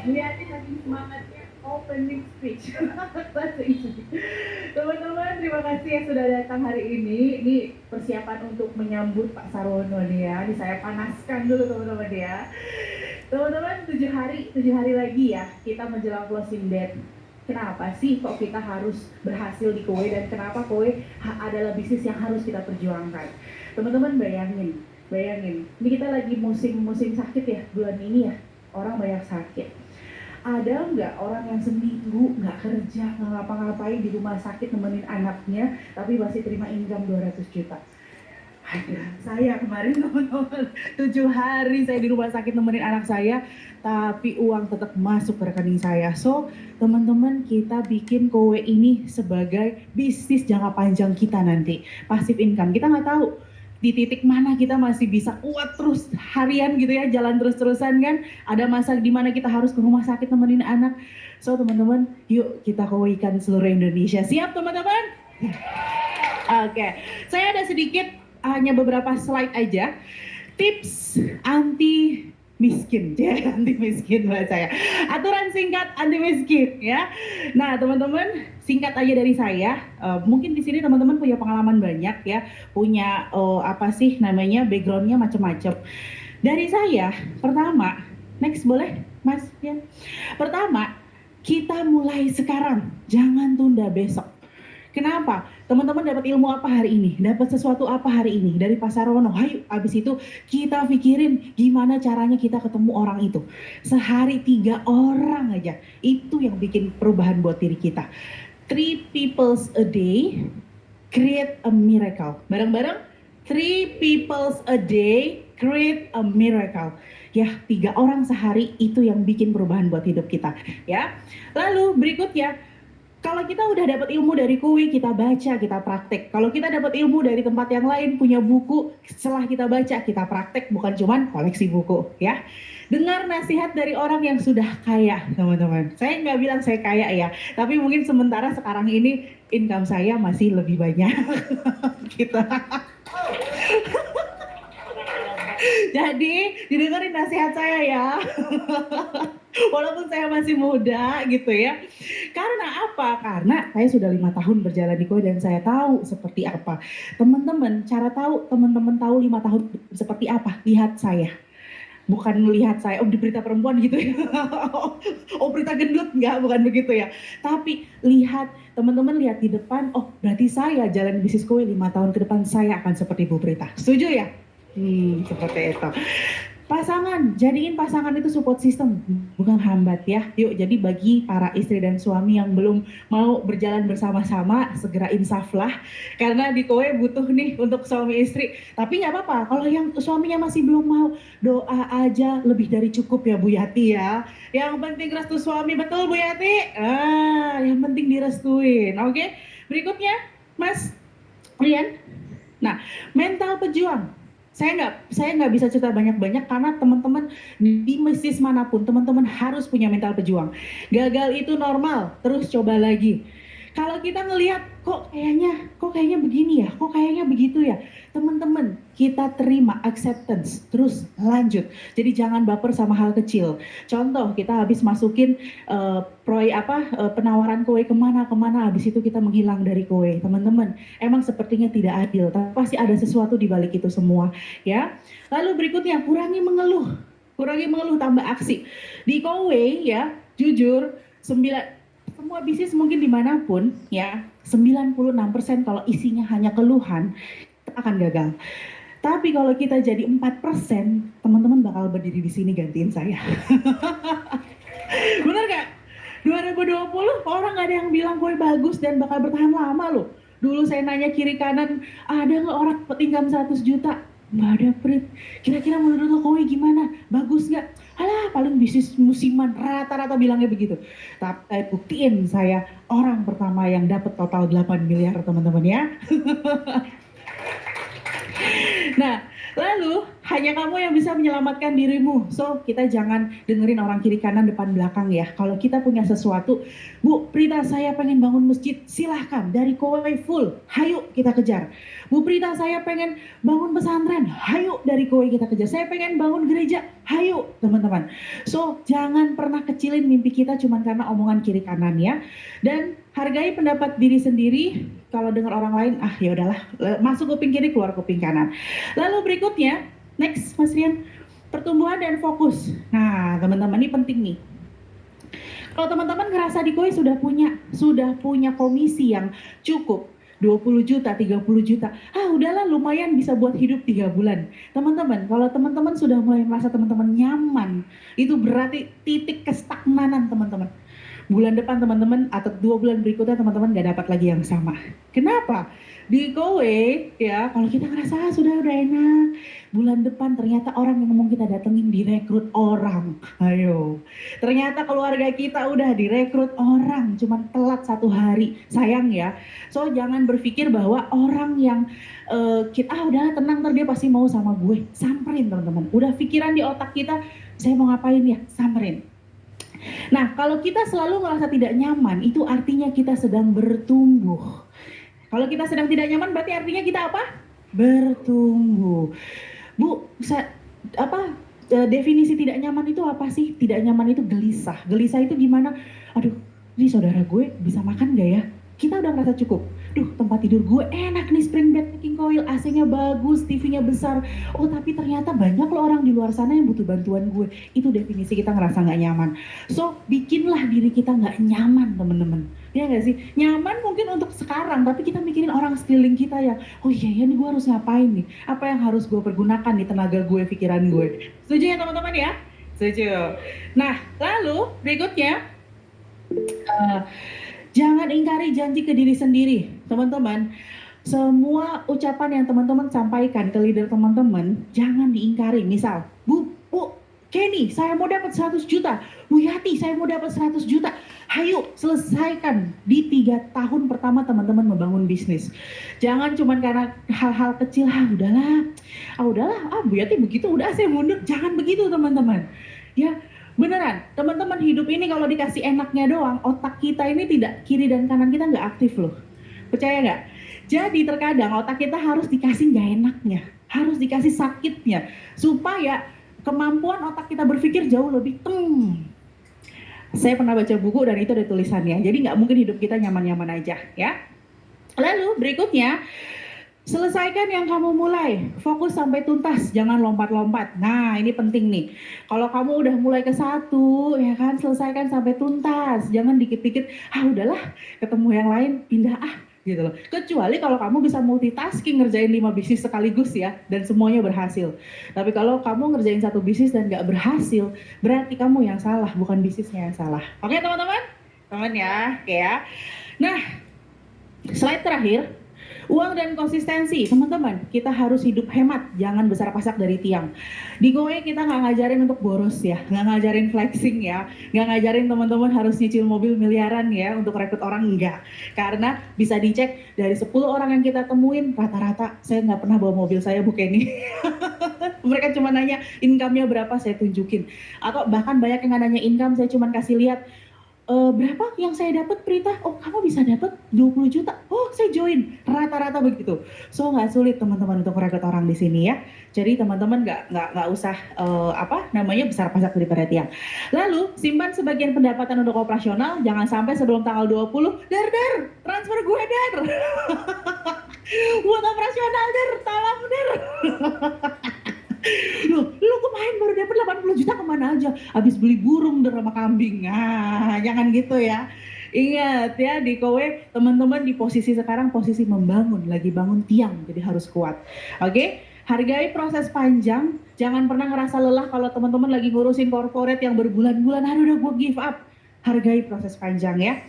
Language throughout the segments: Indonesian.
Lihatin lagi semangatnya opening speech. Bahasa Inggris. Teman-teman, terima kasih yang sudah datang hari ini. Ini persiapan untuk menyambut Pak Sarwono nih ya. Ini saya panaskan dulu teman-teman ya. Teman-teman, 7 hari lagi ya kita menjelang closing date. Kenapa sih kok kita harus berhasil di Kowe dan kenapa Kowe adalah bisnis yang harus kita perjuangkan? Teman-teman bayangin, ini kita lagi musim sakit ya bulan ini ya, orang banyak sakit. Ada nggak orang yang seminggu nggak kerja, nggak ngapa-ngapain di rumah sakit nemenin anaknya, tapi masih terima income 200 juta? Ada. Saya kemarin teman-teman 7 hari saya di rumah sakit nemenin anak saya, tapi uang tetap masuk ke rekening saya. So teman-teman, kita bikin Kowe ini sebagai bisnis jangka panjang kita nanti, passive income. Kita nggak tahu di titik mana kita masih bisa kuat terus harian gitu ya, jalan terus-terusan kan. Ada masa di mana kita harus ke rumah sakit nemenin anak. So teman-teman, yuk kita Kowekan seluruh Indonesia. Siap teman-teman? Oke, saya ada sedikit hanya beberapa slide aja. Tips anti miskin, ya anti miskin bahasa saya. Aturan singkat anti miskin ya. Nah teman-teman, singkat aja dari saya. Mungkin di sini teman-teman punya pengalaman banyak ya, punya apa sih namanya backgroundnya macam-macam. Dari saya, pertama, next boleh Mas ya. Pertama, kita mulai sekarang, jangan tunda besok. Kenapa? Teman-teman dapat ilmu apa hari ini? Dapat sesuatu apa hari ini? Dari Pak Sarwono. Hayu, abis itu kita pikirin gimana caranya kita ketemu orang itu. Sehari 3 orang aja. Itu yang bikin perubahan buat diri kita. 3 peoples a day create a miracle. Bareng-bareng, 3 peoples a day create a miracle. Ya, 3 orang sehari itu yang bikin perubahan buat hidup kita. Ya. Lalu berikutnya, kalau kita udah dapat ilmu dari Kowe, kita baca, kita praktek. Kalau kita dapat ilmu dari tempat yang lain, punya buku, setelah kita baca, kita praktek, bukan cuman koleksi buku, ya. Dengar nasihat dari orang yang sudah kaya, teman-teman. Saya nggak bilang saya kaya ya, tapi mungkin sementara sekarang ini income saya masih lebih banyak. Gitu. Jadi didengerin nasihat saya ya. Walaupun saya masih muda gitu ya. Karena apa? Karena saya sudah 5 tahun berjalan di Kowe dan saya tahu seperti apa. Teman-teman, cara tahu teman-teman tahu 5 tahun seperti apa? Lihat saya. Bukan melihat saya, oh di berita perempuan gitu ya. Oh berita gendut, enggak, bukan begitu ya. Tapi lihat, teman-teman lihat di depan, oh berarti saya jalan bisnis Kowe 5 tahun ke depan saya akan seperti Bu Prita. Setuju ya? Seperti itu. Pasangan, jadiin pasangan itu support system, bukan hambat ya. Yuk, jadi bagi para istri dan suami yang belum mau berjalan bersama-sama, segera insaflah. Karena di Kowe butuh nih untuk suami istri. Tapi nggak apa-apa, kalau yang suaminya masih belum mau, doa aja lebih dari cukup ya Bu Yati ya. Yang penting restu suami, betul Bu Yati? Yang penting direstuin, oke? Berikutnya, Mas Rian. Nah, mental pejuang. Saya nggak bisa cerita banyak-banyak karena teman-teman di bisnis manapun teman-teman harus punya mental pejuang. Gagal itu normal, terus coba lagi. Kalau kita ngelihat kok kayaknya begini ya, kok kayaknya begitu ya, teman-teman kita terima acceptance, terus lanjut. Jadi jangan baper sama hal kecil. Contoh kita habis masukin penawaran Kowe kemana, habis itu kita menghilang dari Kowe, teman-teman. Emang sepertinya tidak adil, tapi pasti ada sesuatu di balik itu semua, ya. Lalu berikutnya kurangi mengeluh tambah aksi. Di Kowe ya, jujur, semua bisnis mungkin dimanapun ya, 96% kalau isinya hanya keluhan, akan gagal. Tapi kalau kita jadi 4%, teman-teman bakal berdiri di sini gantiin saya. Bener gak? 2020 orang gak ada yang bilang Kowe bagus dan bakal bertahan lama loh. Dulu saya nanya kiri kanan, ada nggak orang income 100 juta? Nggak ada, Prit. Kira-kira menurut lo Kowe gimana? Bagus nggak? Alah, paling bisnis musiman, rata-rata bilangnya begitu. Tapi saya buktiin saya orang pertama yang dapat total 8 miliar teman-teman ya. Nah, lalu hanya kamu yang bisa menyelamatkan dirimu. So, kita jangan dengerin orang kiri kanan depan belakang ya. Kalau kita punya sesuatu, Bu Prita saya pengen bangun masjid, silahkan. Dari Kowe full, hayu kita kejar. Bu Prita saya pengen bangun pesantren, hayu dari Kowe kita kejar. Saya pengen bangun gereja, hayu. teman-teman. So, jangan pernah kecilin mimpi kita cuma karena omongan kiri kanan ya. Dan hargai pendapat diri sendiri. Kalau dengar orang lain, ya udahlah, masuk kuping kiri, keluar kuping kanan. Lalu berikutnya, next Mas Rian, pertumbuhan dan fokus. Nah, teman-teman, ini penting nih. Kalau teman-teman ngerasa di Koi sudah punya komisi yang cukup, 20 juta, 30 juta, udahlah lumayan bisa buat hidup 3 bulan. Teman-teman, kalau teman-teman sudah mulai merasa teman-teman nyaman, itu berarti titik kestagnanan teman-teman. Bulan depan teman-teman atau 2 bulan berikutnya teman-teman gak dapat lagi yang sama. Kenapa? Di Kowe ya, kalau kita ngerasa sudah enak, bulan depan ternyata orang yang ngomong kita datengin direkrut orang. Ayo, ternyata keluarga kita udah direkrut orang, cuman telat 1 hari. Sayang ya. So jangan berpikir bahwa orang yang kita udahlah tenang, ntar dia pasti mau sama gue. Samperin teman-teman. Udah pikiran di otak kita, saya mau ngapain ya? Samperin. Nah, kalau kita selalu merasa tidak nyaman, itu artinya kita sedang bertumbuh. Kalau kita sedang tidak nyaman, berarti artinya kita apa? Bertumbuh. Bu, definisi tidak nyaman itu apa sih? Tidak nyaman itu gelisah. Gelisah itu gimana? Aduh, ini saudara gue bisa makan gak ya? Kita udah merasa cukup. Tempat tidur gue enak nih, spring bed King Coil, AC-nya bagus, TV-nya besar. Tapi ternyata banyak loh orang di luar sana yang butuh bantuan gue. Itu definisi kita ngerasa gak nyaman. So, bikinlah diri kita gak nyaman, teman-teman. Ya gak sih? Nyaman mungkin untuk sekarang, tapi kita mikirin orang sekeliling kita yang, iya nih gue harus ngapain nih? Apa yang harus gue pergunakan nih tenaga gue, pikiran gue? Setuju ya teman-teman ya? Setuju. Nah, lalu berikutnya, jangan ingkari janji ke diri sendiri, teman-teman. Semua ucapan yang teman-teman sampaikan ke leader teman-teman, jangan diingkari. Misal, Bu Kenny, saya mau dapat 100 juta. Bu Yati, saya mau dapat 100 juta. Hayo, selesaikan di 3 tahun pertama teman-teman membangun bisnis. Jangan cuma karena hal-hal kecil, udahlah, Bu Yati begitu, udah saya mundur. Jangan begitu teman-teman. Ya, beneran, teman-teman hidup ini kalau dikasih enaknya doang, otak kita ini tidak, kiri dan kanan kita nggak aktif loh. Percaya nggak? Jadi terkadang otak kita harus dikasih nggak enaknya, harus dikasih sakitnya, supaya kemampuan otak kita berpikir jauh lebih Saya pernah baca buku dan itu ada tulisannya, jadi nggak mungkin hidup kita nyaman-nyaman aja ya. Lalu berikutnya, selesaikan yang kamu mulai, fokus sampai tuntas, jangan lompat-lompat. Nah, ini penting nih. Kalau kamu udah mulai ke 1, ya kan, selesaikan sampai tuntas. Jangan dikit-dikit, udahlah, ketemu yang lain, pindah gitu loh. Kecuali kalau kamu bisa multitasking ngerjain 5 bisnis sekaligus ya, dan semuanya berhasil. Tapi kalau kamu ngerjain 1 bisnis dan nggak berhasil, berarti kamu yang salah, bukan bisnisnya yang salah. Oke teman-teman? Teman ya, oke ya. Nah, slide terakhir. Uang dan konsistensi, teman-teman, kita harus hidup hemat, jangan besar pasak dari tiang. Di Goe kita nggak ngajarin untuk boros ya, nggak ngajarin flexing ya, nggak ngajarin teman-teman harus nyicil mobil miliaran ya untuk rekrut orang, enggak. Karena bisa dicek dari 10 orang yang kita temuin, rata-rata saya nggak pernah bawa mobil saya, Bu Kenny. Mereka cuma nanya income-nya berapa, saya tunjukin. Atau bahkan banyak yang nggak nanya income, saya cuma kasih lihat, berapa yang saya dapat Prita? Kamu bisa dapat 20 juta. Saya join. Rata-rata begitu. So nggak sulit teman-teman untuk merekrut orang di sini ya. Jadi teman-teman nggak usah besar pasak dari tiang. Lalu simpan sebagian pendapatan untuk operasional. Jangan sampai sebelum tanggal 20 dar transfer gue dar. Buat operasional dar, tolong dar. Lu kemarin baru dapat 80 juta kemana aja? Habis beli burung sama kambing. Jangan gitu ya. Ingat ya, di Kowe teman-teman di posisi sekarang posisi membangun, lagi bangun tiang, jadi harus kuat. Oke? Hargai proses panjang, jangan pernah ngerasa lelah kalau teman-teman lagi ngurusin corporate yang berbulan-bulan, udah gue give up. Hargai proses panjang ya.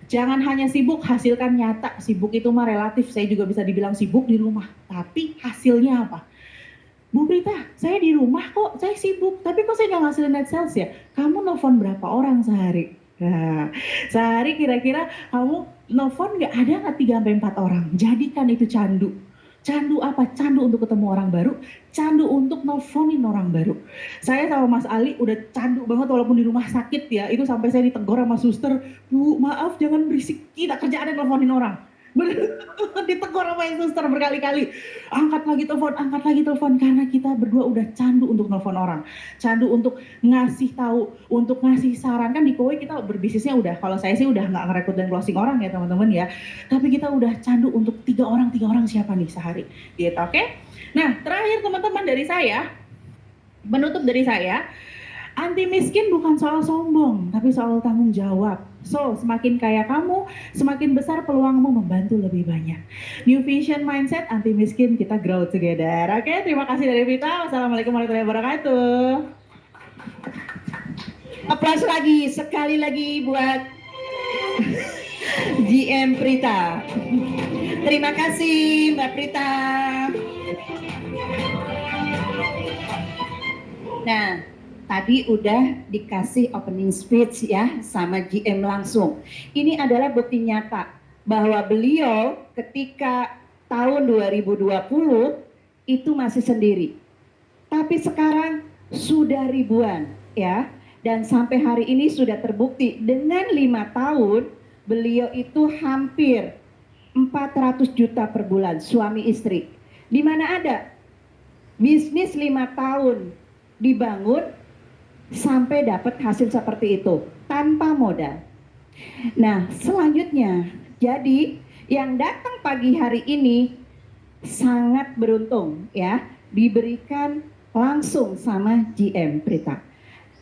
Jangan hanya sibuk, hasilkan nyata. Sibuk itu mah relatif, saya juga bisa dibilang sibuk di rumah. Tapi hasilnya apa? Bu Prita, saya di rumah kok, saya sibuk, tapi kok saya nggak ngasilin net sales ya? Kamu nelfon berapa orang sehari? Nah, sehari kira-kira kamu nelfon nggak ada nggak 3-4 orang? Jadikan itu candu. Candu apa? Candu untuk ketemu orang baru, candu untuk nelfonin orang baru. Saya sama Mas Ali udah candu banget walaupun di rumah sakit ya, itu sampai saya ditegur sama suster, Bu maaf jangan berisik, kita kerjaan nelfonin orang. Ditegur sama yang suster berkali-kali, angkat lagi telepon, karena kita berdua udah candu untuk nelfon orang, candu untuk ngasih tahu, untuk ngasih saran. Kan di Kowe kita berbisnisnya udah, kalau saya sih udah nggak ngerekrut dan closing orang ya teman-teman ya, tapi kita udah candu untuk tiga orang siapa nih sehari gitu. Oke, nah terakhir teman-teman dari saya, menutup dari saya, anti miskin bukan soal sombong, tapi soal tanggung jawab. So, semakin kaya kamu, semakin besar peluangmu membantu lebih banyak. New Vision Mindset, anti miskin, kita grow together. Oke, terima kasih dari Vita. Wassalamualaikum warahmatullahi wabarakatuh. Aplaus lagi, sekali lagi buat GM Prita. Terima kasih Mbak Prita. Nah, tadi udah dikasih opening speech ya sama GM langsung. Ini adalah bukti nyata bahwa beliau ketika tahun 2020 itu masih sendiri. Tapi sekarang sudah ribuan ya. Dan sampai hari ini sudah terbukti dengan 5 tahun beliau itu hampir 400 juta per bulan suami istri. Di mana ada bisnis 5 tahun dibangun sampai dapat hasil seperti itu tanpa modal. Nah, selanjutnya, jadi yang datang pagi hari ini sangat beruntung ya, diberikan langsung sama GM Prita.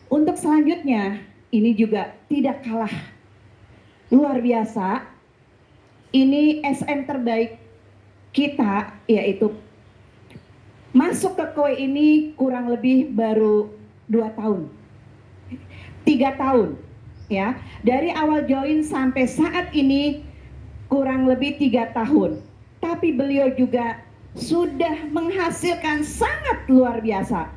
Untuk selanjutnya, ini juga tidak kalah luar biasa. Ini SM terbaik kita, yaitu masuk ke Kowe ini kurang lebih baru 2 tahun, 3 tahun ya. Dari awal join sampai saat ini kurang lebih 3 tahun. Tapi beliau juga sudah menghasilkan sangat luar biasa.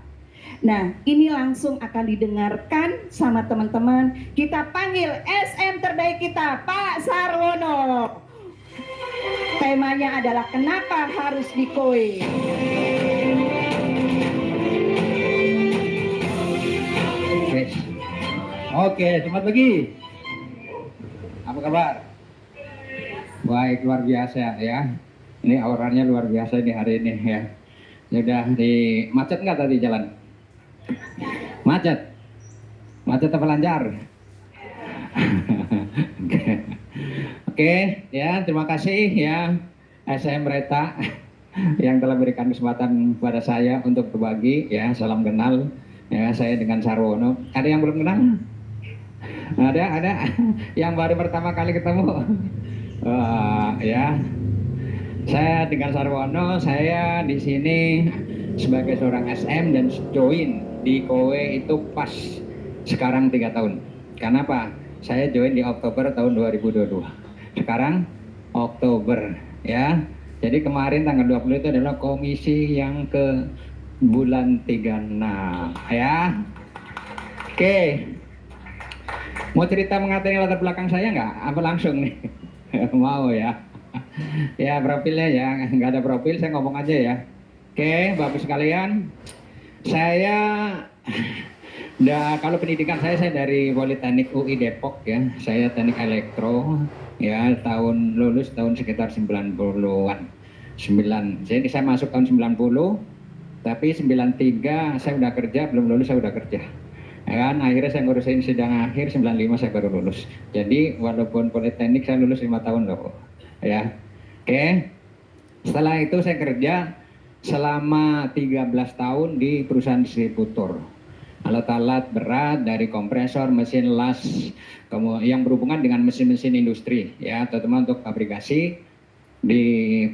Nah, ini langsung akan didengarkan sama teman-teman. Kita panggil SM terbaik kita, Pak Sarwono. Temanya adalah kenapa harus di Kowe. Oke, selamat pagi. Apa kabar? Baik, luar biasa ya. Ini auranya luar biasa di hari ini ya. Sudah di macet nggak tadi jalan? Macet? Macet apa lancar? Oke, ya terima kasih ya SM Reta yang telah berikan kesempatan kepada saya untuk berbagi ya. Salam kenal ya, saya dengan Sarwono. Ada yang belum kenal? Ada yang baru pertama kali ketemu. Ya, saya dengan Sarwono, saya di sini sebagai seorang SM dan join di Kowe itu pas sekarang 3 tahun. Kenapa? Saya join di Oktober tahun 2022. Sekarang Oktober ya. Jadi kemarin tanggal 20 itu adalah komisi yang ke bulan 36 ya. Oke. Mau cerita mengenai latar belakang saya nggak? Apa langsung nih? Mau ya? Ya profilnya ya, nggak ada profil, saya ngomong aja ya. Oke, Bapak sekalian, saya kalau pendidikan saya dari Politeknik UI Depok ya. Saya teknik elektro ya, lulus tahun sekitar 90-an. Jadi saya masuk tahun 90, tapi 93 saya udah kerja, belum lulus saya udah kerja. Ya kan, akhirnya saya ngurusin sidang akhir 95 saya baru lulus. Jadi walaupun politeknik saya lulus 5 tahun loh ya. Oke. Setelah itu saya kerja selama 13 tahun di perusahaan distributor. Alat-alat berat dari kompresor, mesin las, yang berhubungan dengan mesin-mesin industri ya, terutama untuk fabrikasi di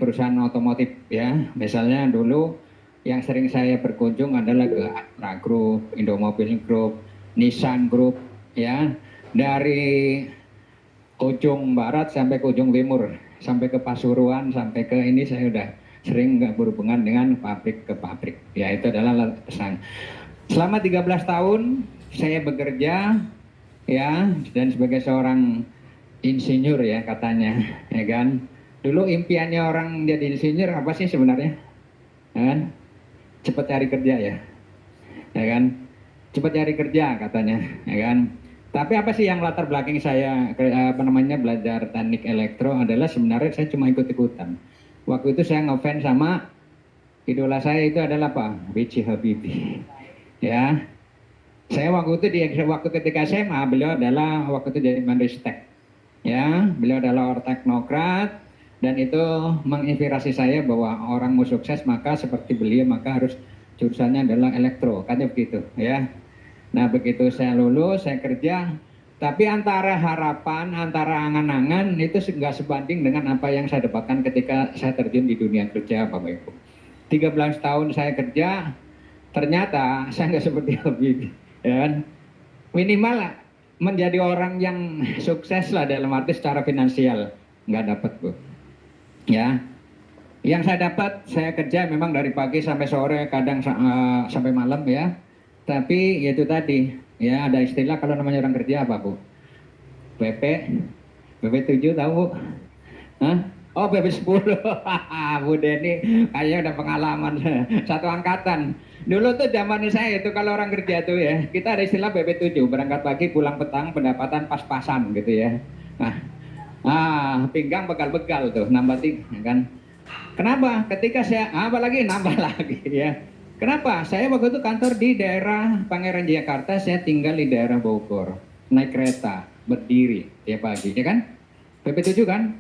perusahaan otomotif ya. Misalnya dulu yang sering saya berkunjung adalah ke Astra Group, Indomobil Group, Nissan Group ya, dari ujung barat sampai ke ujung timur, sampai ke Pasuruan, sampai ke ini saya udah sering berhubungan dengan pabrik ke pabrik ya. Itu adalah pesan. Selama 13 tahun saya bekerja ya, dan sebagai seorang insinyur ya katanya ya kan. Dulu impiannya orang jadi insinyur apa sih sebenarnya ya kan? Cepat cari kerja ya kan, cepat cari kerja katanya ya kan. Tapi apa sih yang latar belakang saya belajar teknik elektro adalah sebenarnya saya cuma ikut-ikutan. Waktu itu saya ngefans sama idola saya itu adalah apa? B.J. Habibie. Ya, saya waktu ketika SMA beliau adalah waktu itu jadi Menristek. Ya, beliau adalah orang teknokrat dan itu menginspirasi saya bahwa orang mau sukses maka seperti beliau maka harus jurusannya adalah elektro, katanya begitu ya. Nah begitu saya lulus, saya kerja, tapi antara harapan, antara angan-angan itu nggak sebanding dengan apa yang saya dapatkan ketika saya terjun di dunia kerja, Bapak Ibu. 13 tahun saya kerja, ternyata saya nggak seperti Habibie, ya kan? Minimal lah, menjadi orang yang sukses lah dalam arti secara finansial, nggak dapat Bu. Ya, yang saya dapat, saya kerja memang dari pagi sampai sore, kadang sampai malam ya. Tapi itu tadi, ya ada istilah kalau namanya orang kerja apa Bu? BP 7 tahu Bu? Hah? Oh BP 10, Bu Denny kayaknya udah pengalaman satu angkatan. Dulu tuh zaman saya itu kalau orang kerja tuh ya, kita ada istilah BP 7, berangkat pagi pulang petang, pendapatan pas-pasan gitu ya. Pinggang begal-begal tuh, nambah tinggi kan. Kenapa? Ketika saya, apalagi nambah lagi ya. Kenapa? Saya waktu itu kantor di daerah Pangeran Jakarta, saya tinggal di daerah Bogor. Naik kereta, berdiri tiap pagi, ya kan? PP7 kan?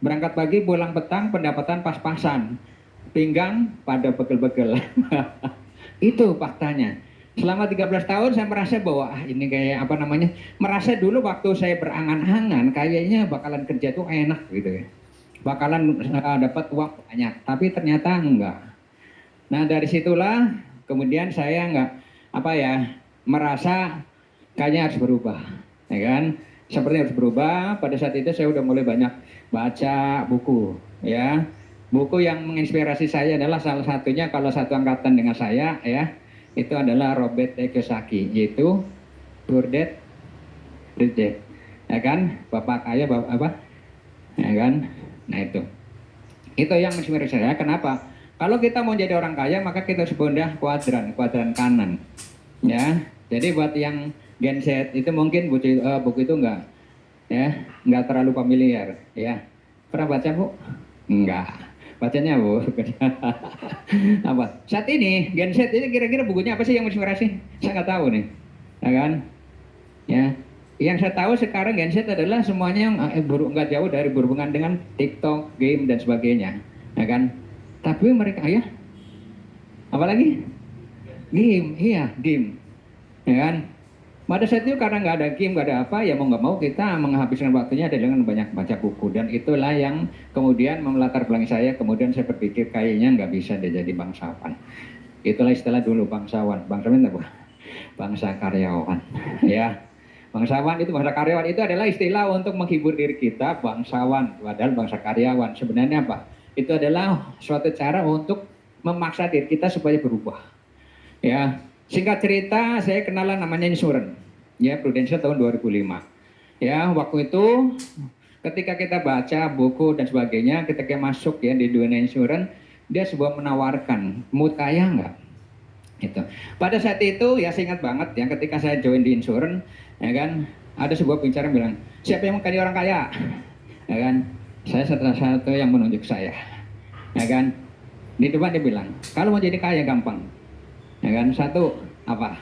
Berangkat pagi, pulang petang, pendapatan pas-pasan. Pinggang pada begel-begel. Itu faktanya. Selama 13 tahun saya merasa bahwa ini kayak apa namanya? Merasa dulu waktu saya berangan-angan kayaknya bakalan kerja tuh enak gitu ya. Bakalan dapat uang banyak, tapi ternyata enggak. Nah dari situlah kemudian saya merasa kayaknya harus berubah, ya kan? Seperti harus berubah. Pada saat itu saya udah mulai banyak baca buku, ya. Buku yang menginspirasi saya adalah salah satunya kalau satu angkatan dengan saya, ya, itu adalah Robert Kiyosaki, yaitu Poor Dad, Rich Dad, ya kan? Bapak kaya, bapak apa? Ya kan? Nah itu yang menginspirasi saya. Kenapa? Kalau kita mau jadi orang kaya maka kita harus pindah kuadran kanan, ya. Jadi buat yang Gen Z itu mungkin buku itu enggak terlalu familiar, ya. Pernah baca Bu? Enggak. Bacanya Bu. Apa? Saat ini Gen Z ini kira-kira bukunya apa sih yang menginspirasi? Saya nggak tahu nih, ya kan? Ya. Yang saya tahu sekarang Gen Z adalah semuanya yang nggak jauh dari berhubungan dengan TikTok, game dan sebagainya, ya kan? Tapi mereka apalagi game, iya game, ya kan? Pada saat itu karena nggak ada game, nggak ada apa, ya mau nggak mau kita menghabiskan waktunya dengan banyak baca buku dan itulah yang kemudian melatar belakangi saya. Kemudian saya berpikir kayaknya nggak bisa dia jadi bangsawan. Itulah istilah dulu bangsawan. Bangsawan apa? Bangsa karyawan, ya. Bangsa karyawan itu adalah istilah untuk menghibur diri kita, bangsawan, padahal bangsa karyawan. Sebenarnya apa? Itu adalah suatu cara untuk memaksa diri kita supaya berubah. Ya, singkat cerita, saya kenalan namanya insurance. Ya, Prudential tahun 2005. Ya, waktu itu ketika kita baca buku dan sebagainya, ketika masuk ya di dunia insurance, dia sebuah menawarkan, mau kaya nggak? Gitu. Pada saat itu ya saya ingat banget ya ketika saya join di insurance, ya kan, ada sebuah pembicara yang bilang, siapa yang mau jadi orang kaya? Ya kan, saya satu yang menunjuk saya, ya kan. Di depan dia bilang, kalau mau jadi kaya gampang, ya kan. Satu apa?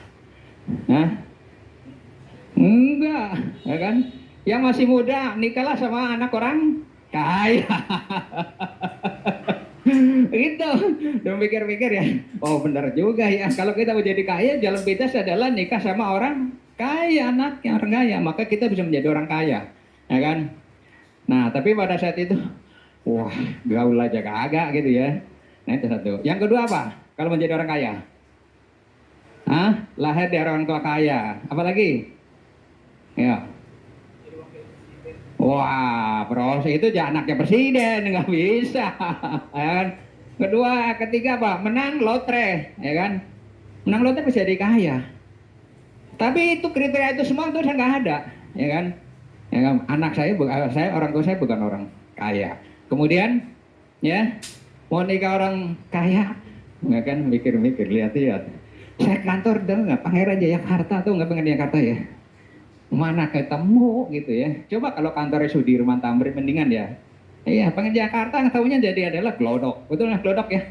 Enggak, ya kan. Yang masih muda nikahlah sama anak orang kaya. Gitu. Dan pikir-pikir ya, oh benar juga ya. Kalau kita mau jadi kaya, jalan pintas adalah nikah sama orang kaya, anaknya orang kaya, maka kita bisa menjadi orang kaya, ya kan. Nah, tapi pada saat itu, wah, gaul aja kagak gitu ya. Nah, itu satu. Yang kedua apa? Kalau menjadi orang kaya? Lahir dari orang tua kaya. Apalagi? Ya. Wah, proses itu jangan anaknya presiden, nggak bisa. Ya kan? Kedua, ketiga apa? Menang lotre, ya kan? Menang lotre bisa jadi kaya. Tapi itu kriteria itu semua itu saya nggak ada, ya kan? Ya kan? Anak saya, orang tua saya bukan orang kaya. Kemudian, ya, mau nikah orang kaya, nggak kan? Mikir-mikir, lihat-lihat. Saya kantor dong nggak Pangeran Jayakarta tuh nggak Pangeran Jayakarta ya? mana ketemu gitu ya. Coba kalau kantornya Sudirman Tamrin mendingan ya. Iya, pengen Jakarta tahunya jadi adalah glodok. Betul lah glodok ya.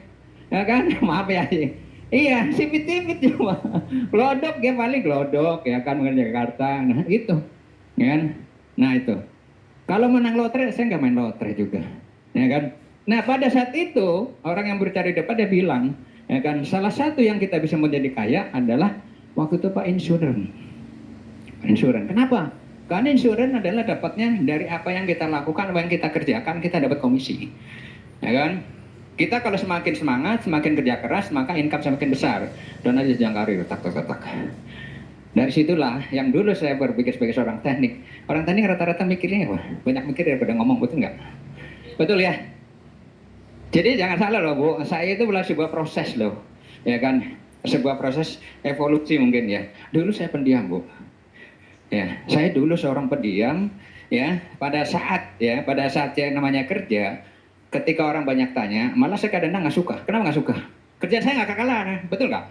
Ya kan? Maaf ya. Iya, sipit-sipit cuma. Glodok ya paling glodok ya kan pengen Jakarta. Nah, itu. Ya kan? Nah, itu. Kalau menang lotre saya nggak main lotre juga. Ya kan? Nah, pada saat itu orang yang bercari dapat dia bilang, ya kan, salah satu yang kita bisa menjadi kaya adalah waktu itu Pak insurance. Insurance. Kenapa? Karena insurance adalah dapatnya dari apa yang kita lakukan, apa yang kita kerjakan, kita dapat komisi. Ya kan? Kita kalau semakin semangat, semakin kerja keras, maka income semakin besar. Dan aja jenjang karir, tak. Dari situlah yang dulu saya berpikir sebagai seorang teknik. Orang teknik rata-rata mikirnya apa? Banyak mikir daripada ngomong, betul nggak? Betul ya? Jadi jangan salah loh Bu, saya itu adalah sebuah proses loh, ya kan, sebuah proses evolusi mungkin ya. Dulu saya pendiam Bu, ya, saya dulu seorang pendiam, ya. Pada saat saya namanya kerja, ketika orang banyak tanya, malah saya kadang-kadang nggak suka. Kenapa nggak suka? Kerjaan saya nggak kelar, betul nggak?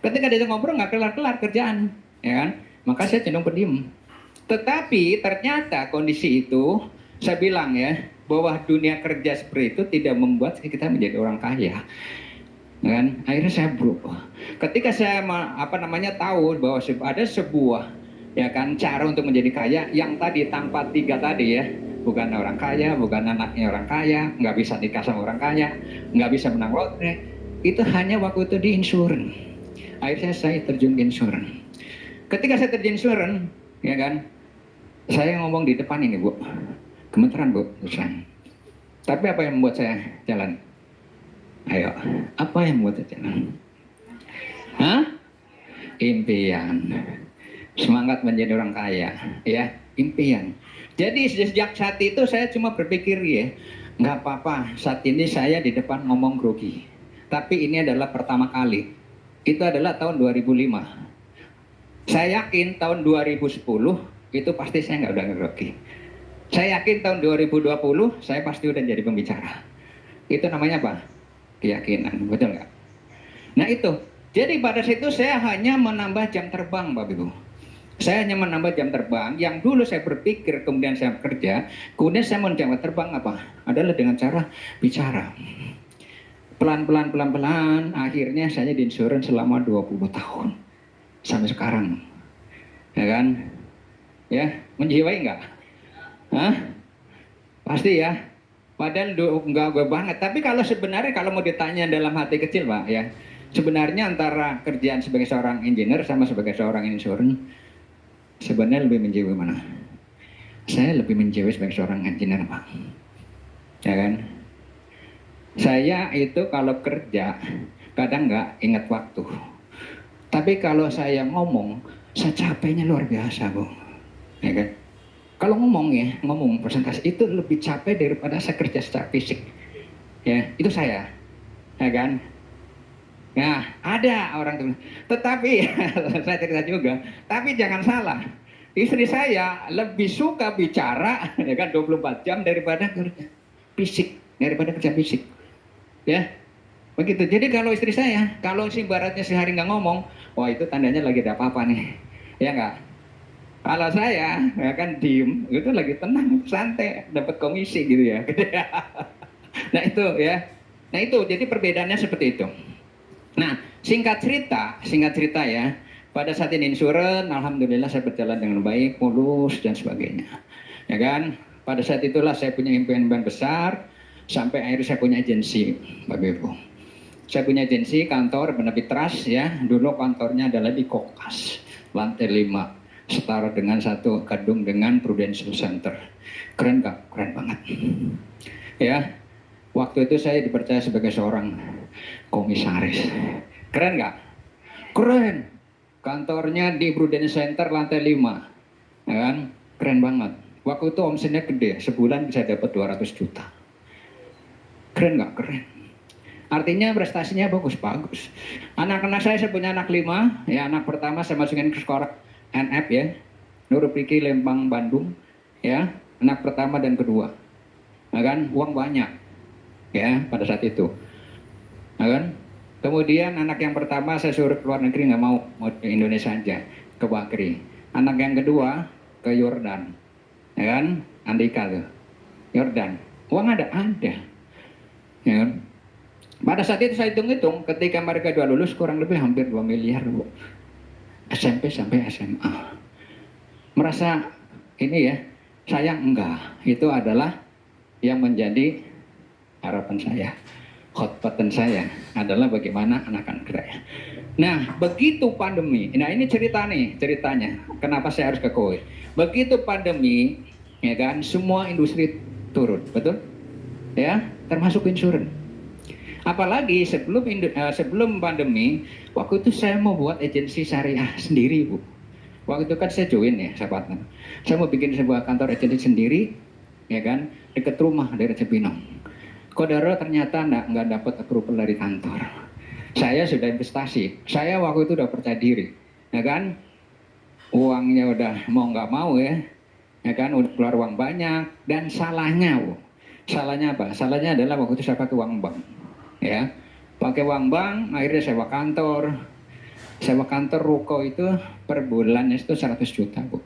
Ketika dia ngobrol nggak kelar-kelar kerjaan, ya kan? Maka saya cenderung pendiam. Tetapi ternyata kondisi itu, saya bilang ya, bahwa dunia kerja seperti itu tidak membuat kita menjadi orang kaya, kan? Akhirnya saya berubah. Ketika saya tahu bahwa ada sebuah ya kan cara untuk menjadi kaya yang tadi tanpa tiga tadi ya, bukan orang kaya, bukan anaknya orang kaya, nggak bisa nikah sama orang kaya, nggak bisa menang lotre, itu hanya waktu itu di insurance. Akhirnya saya terjun ke insurance. Ketika saya terjun insurance, ya kan, saya ngomong di depan ini Bu, gemeteran Bu, Ustaz. Tapi apa yang membuat saya jalan? Ayo, apa yang membuat saya jalan? Hah? Impian. Semangat menjadi orang kaya, ya, impian. Jadi sejak saat itu saya cuma berpikir ya, nggak apa-apa, saat ini saya di depan ngomong grogi. Tapi ini adalah pertama kali. Itu adalah tahun 2005. Saya yakin tahun 2010 itu pasti saya nggak udah grogi. Saya yakin tahun 2020 saya pasti udah jadi pembicara. Itu namanya apa? Keyakinan, betul nggak? Nah itu. Jadi pada situ saya hanya menambah jam terbang, Bapak Ibu. Saya hanya menambah jam terbang. Yang dulu saya berpikir, kemudian saya bekerja, kemudian saya menambah terbang apa? Adalah dengan cara bicara. Pelan-pelan, akhirnya saya di insurance selama 20 tahun. Sampai sekarang. Ya kan? Ya, menjiwai nggak? Hah? Pasti ya. Padahal enggak gue banget. Tapi kalau sebenarnya kalau mau ditanya dalam hati kecil Pak ya, sebenarnya antara kerjaan sebagai seorang engineer sama sebagai seorang insurance, sebenarnya lebih menjiwai mana? Saya lebih menjiwai sebagai seorang engineer Pak. Ya kan? Saya itu kalau kerja kadang nggak ingat waktu. Tapi kalau saya ngomong, saya capeknya luar biasa Bu. Ya kan? Kalau ngomong presentasi itu lebih capek daripada saya kerja secara fisik. Ya, itu saya. Ya kan? Nah, ada orang tuh. Tetapi saya cerita juga, tapi jangan salah. Istri saya lebih suka bicara ya kan 24 jam daripada kerja fisik, daripada kerja fisik. Ya. Begitu. Jadi kalau istri saya, kalau si baratnya sehari nggak ngomong, wah itu tandanya lagi ada apa-apa nih. Ya enggak? Kalau saya ya kan diem, itu lagi tenang, santai, dapat komisi gitu ya. Nah itu ya, nah itu jadi perbedaannya seperti itu. Nah singkat cerita ya, pada saat ini insurance, alhamdulillah saya berjalan dengan baik, mulus dan sebagainya. Ya kan, pada saat itulah saya punya impian besar, sampai akhirnya saya punya agensi, Bapak Ibu. Saya punya agensi kantor Penerbit Trust ya, dulu kantornya adalah di Kokas, lantai 5. Setara dengan satu gedung dengan Prudential Center. Keren gak? Keren banget. Ya, waktu itu saya dipercaya sebagai seorang komisaris. Keren gak? Keren. Kantornya di Prudential Center lantai 5. Ya kan? Keren banget. Waktu itu omsetnya gede, sebulan bisa dapat 200 juta. Keren gak? Keren. Artinya prestasinya bagus. Anak-anak saya punya anak 5. Ya, anak pertama saya masukin ke sekolah NF ya, Nurul Fikri Lembang Bandung ya, anak pertama dan kedua. Nah, kan uang banyak ya pada saat itu. Nah, kan kemudian anak yang pertama saya suruh keluar negeri, nggak mau di Indonesia aja, ke Bakri. Anak yang kedua ke Yordan, ya kan? Andika tuh, Yordan, uang ada, ya kan? Pada saat itu saya hitung-hitung, ketika mereka dua lulus kurang lebih hampir 2 miliar, Bu. SMP sampai SMA. Merasa ini ya, sayang enggak. Itu adalah yang menjadi harapan saya. Hot button saya adalah bagaimana anak-anak kaya. Nah, begitu pandemi, nah ini ceritanya, kenapa saya harus ke Kuwait. Begitu pandemi, ya kan, semua industri turun, betul? Ya, termasuk insurans. Apalagi sebelum pandemi, waktu itu saya mau buat agensi syariah sendiri, Bu. Waktu itu kan saya join ya, sahabat. Saya mau bikin sebuah kantor agensi sendiri, ya kan, dekat rumah daerah Cibinong. Kodaro ternyata nggak dapat approval dari kantor. Saya sudah investasi, saya waktu itu udah percaya diri, ya kan, uangnya udah mau nggak mau ya kan, udah keluar uang banyak, dan salahnya, Bu. Salahnya apa? Salahnya adalah waktu itu saya pakai uang bank. Ya, pakai uang bank, akhirnya sewa kantor ruko itu per bulan itu 100 juta, Bu,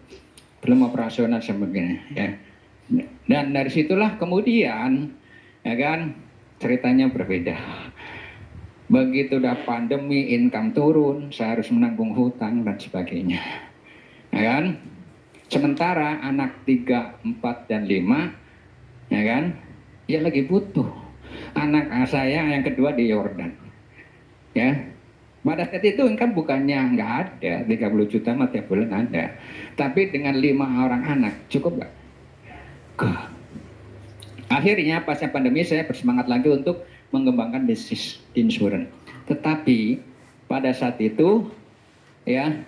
belum operasional sebagainya, ya. Dan dari situlah kemudian, ya kan, ceritanya berbeda. Begitu udah pandemi, income turun, saya harus menanggung hutang dan sebagainya, ya kan. Sementara anak 3, 4, dan 5, ya kan, ya lagi butuh. Anak saya yang kedua di Yordan, ya. Pada saat itu kan bukannya nggak ada 30 juta mah tiap bulan ada, tapi dengan 5 orang anak cukup nggak? Akhirnya pasca pandemi saya bersemangat lagi untuk mengembangkan bisnis insurans. Tetapi pada saat itu, ya,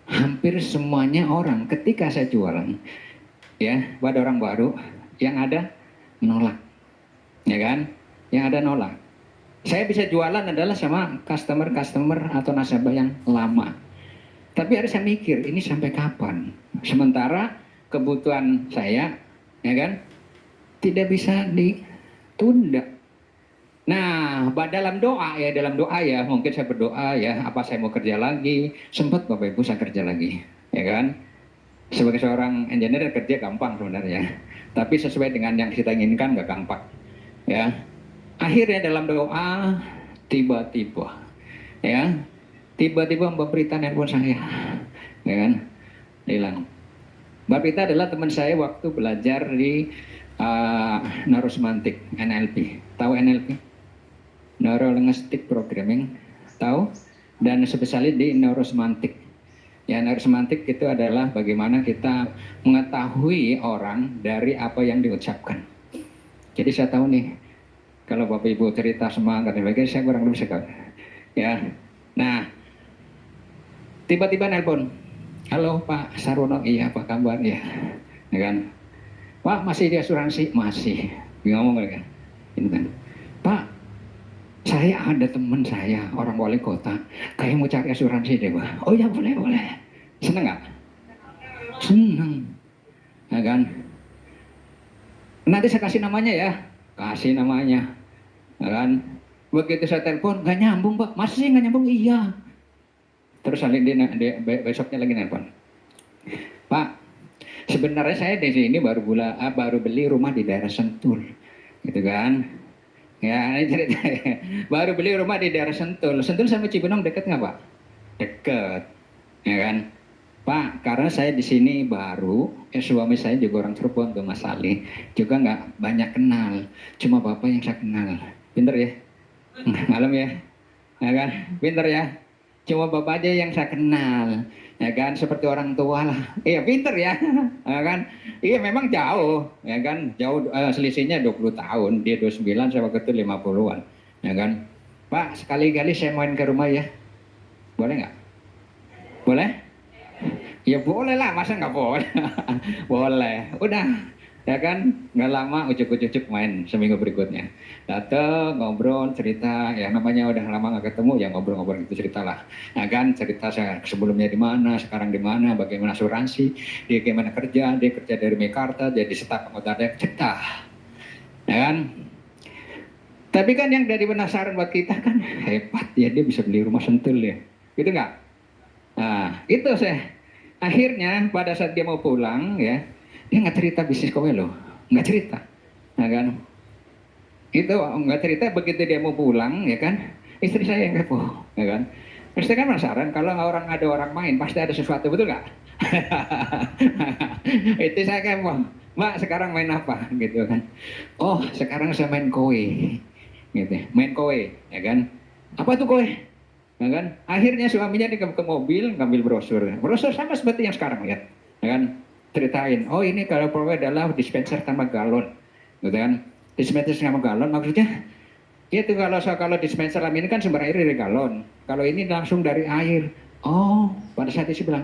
hampir semuanya orang ketika saya jualan, ya, pada orang baru yang ada menolak, ya kan, yang ada nolak. Saya bisa jualan adalah sama customer atau nasabah yang lama. Tapi harus saya mikir, ini sampai kapan? Sementara kebutuhan saya, ya kan, tidak bisa ditunda. Nah, dalam doa ya, mungkin saya berdoa ya, apa saya mau kerja lagi? Sempat Bapak Ibu saya kerja lagi, ya kan? Sebagai seorang engineer kerja gampang sebenarnya, tapi sesuai dengan yang kita inginkan nggak gampang, ya. Akhirnya dalam doa tiba-tiba Mbak Prita nelpon saya, ya kan, hilang. Mbak Prita adalah teman saya waktu belajar di Neurosemantic NLP. Tahu NLP? Neuro Linguistic Programming, tahu? Dan spesialis di Neurosemantic. Ya, Neurosemantic itu adalah bagaimana kita mengetahui orang dari apa yang diucapkan. Jadi saya tahu nih, kalau Bapak Ibu cerita semangat dan sebagainya, saya kurang lebih sekali. Ya, nah, tiba-tiba nelpon, halo Pak Sarwono, iya apa kabar ya, ya kan? Pak masih di asuransi, masih. Ngomong kan, ini kan, Pak, saya ada teman saya orang wali kota, kayak mau cari asuransi deh Pak. Oh ya boleh. Seneng nggak? Seneng, ya kan? Nanti saya kasih namanya ya. Kasih namanya, ya kan? Begitu saya telepon nggak nyambung Pak, masih nggak nyambung, iya. Terus besoknya lagi nelpon, Pak, sebenarnya saya di sini baru beli rumah di daerah Sentul, gitu kan? Ya ini cerita, baru beli rumah di daerah Sentul. Sentul sama Cibinong dekat nggak Pak? Dekat, ya kan? Pak, karena saya di sini baru, suami saya juga orang Cirebon tuh Mas Ali, juga nggak banyak kenal, cuma Bapak yang saya kenal. Pinter ya, malam ya kan? Pinter ya, cuma Bapak aja yang saya kenal, ya kan? Seperti orang tua lah. Iya pinter ya, ya kan? Iya memang jauh, ya kan? Jauh, selisihnya 20 tahun, dia 29, saya waktu itu 50-an, ya kan? Pak, sekali-kali saya main ke rumah ya, boleh nggak? Boleh? Ya boleh lah, masa nggak boleh? Boleh, udah, ya kan, nggak lama ujuk-ujuk main seminggu berikutnya, dateng ngobrol cerita, ya namanya udah lama nggak ketemu ya ngobrol-ngobrol gitu, cerita lah, ya kan, cerita saya sebelumnya di mana, sekarang di mana, bagaimana asuransi, dia gimana kerja, dia kerja dari Mekarta jadi staf anggota DPR, cerita, ya kan. Tapi kan yang dari penasaran buat kita kan hebat ya, dia bisa beli rumah Sentul ya, gitu nggak? Nah itu Akhirnya pada saat dia mau pulang ya, dia nggak cerita bisnis kowe loh, nggak cerita, ya kan? Itu nggak cerita, begitu dia mau pulang ya kan, istri saya yang kepo, ya kan? Terus saya kan penasaran, kalau ada orang main pasti ada sesuatu, betul nggak? Itu saya kepo, Mbak sekarang main apa gitu kan? Oh sekarang saya main kowe, gitu, main kowe, ya kan? Apa tuh kowe? Ya kan? Akhirnya suaminya ke mobil ngambil brosur sama seperti yang sekarang lihat, ya kan? Ceritain, oh ini kalau kowe adalah dispenser tambah galon, gitu kan? Dispenser sama galon maksudnya itu kalau dispenser ini kan sumber air dari galon. Kalau ini langsung dari air. Oh, pada saat itu bilang,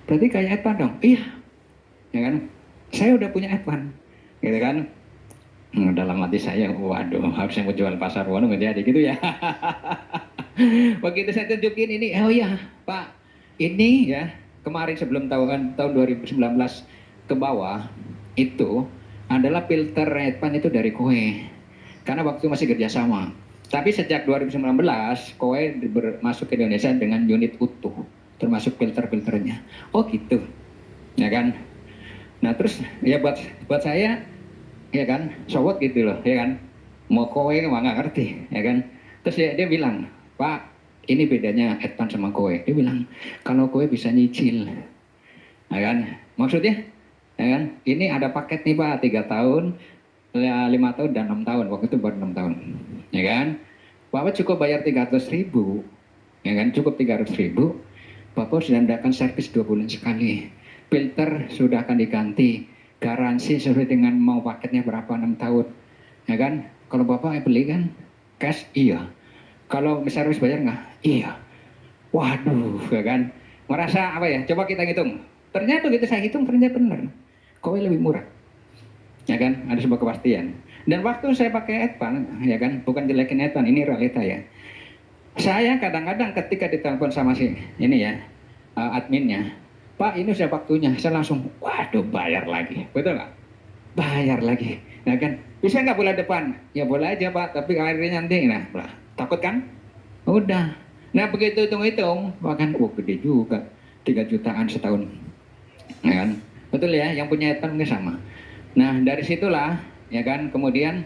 berarti kayak Edvan dong. Iya, ya kan? Saya udah punya Edvan, gitu kan? Dalam hati saya, waduh, harusnya mau jual pasar wono nggak jadi gitu ya. Begitu saya tunjukin ini, oh ya Pak, ini ya kemarin sebelum tahun 2019 ke bawah itu adalah filter Edvan itu dari kowe. Karena waktu masih kerjasama. Tapi sejak 2019, kowe masuk ke Indonesia dengan unit utuh, termasuk filter-filternya. Oh gitu, ya kan? Nah terus ya buat saya, ya kan, sowot gitu loh, ya kan? Mau kowe mah nggak ngerti, ya kan? Terus dia bilang, Pak, ini bedanya Edvan sama kowe. Dia bilang, kalau kowe bisa nyicil, ya kan? Maksudnya, ya kan? Ini ada paket nih Pak, 3 tahun. 5 tahun dan 6 tahun, waktu itu baru 6 tahun, ya kan? Bapak cukup bayar 300.000, ya kan? Cukup 300.000, Bapak sudah mendapatkan servis 2 bulan sekali, filter sudah akan diganti, garansi sesuai dengan mau paketnya berapa 6 tahun, ya kan? Kalau Bapak beli kan cash, iya. Kalau servis bayar nggak? Iya. Waduh, ya kan? Merasa apa ya? Coba kita hitung. Ternyata begitu saya hitung ternyata benar. Kowe lebih murah. Ya kan, ada sebuah kepastian. Dan waktu saya pakai Edvan, ya kan, bukan jelekin Edvan, ini realita ya. Saya kadang-kadang ketika ditelepon sama si ini ya, adminnya, Pak ini sudah waktunya, saya langsung, waduh bayar lagi, betul nggak? Bayar lagi, ya kan? Bisa nggak bulan depan? Ya boleh aja Pak, tapi akhirnya nanti, nah, takut kan? Udah. Nah begitu hitung-hitung, bahkan, gede juga, 3 jutaan setahun, ya kan? Betul ya, yang punya Edvan mungkin sama. Nah dari situlah ya kan, kemudian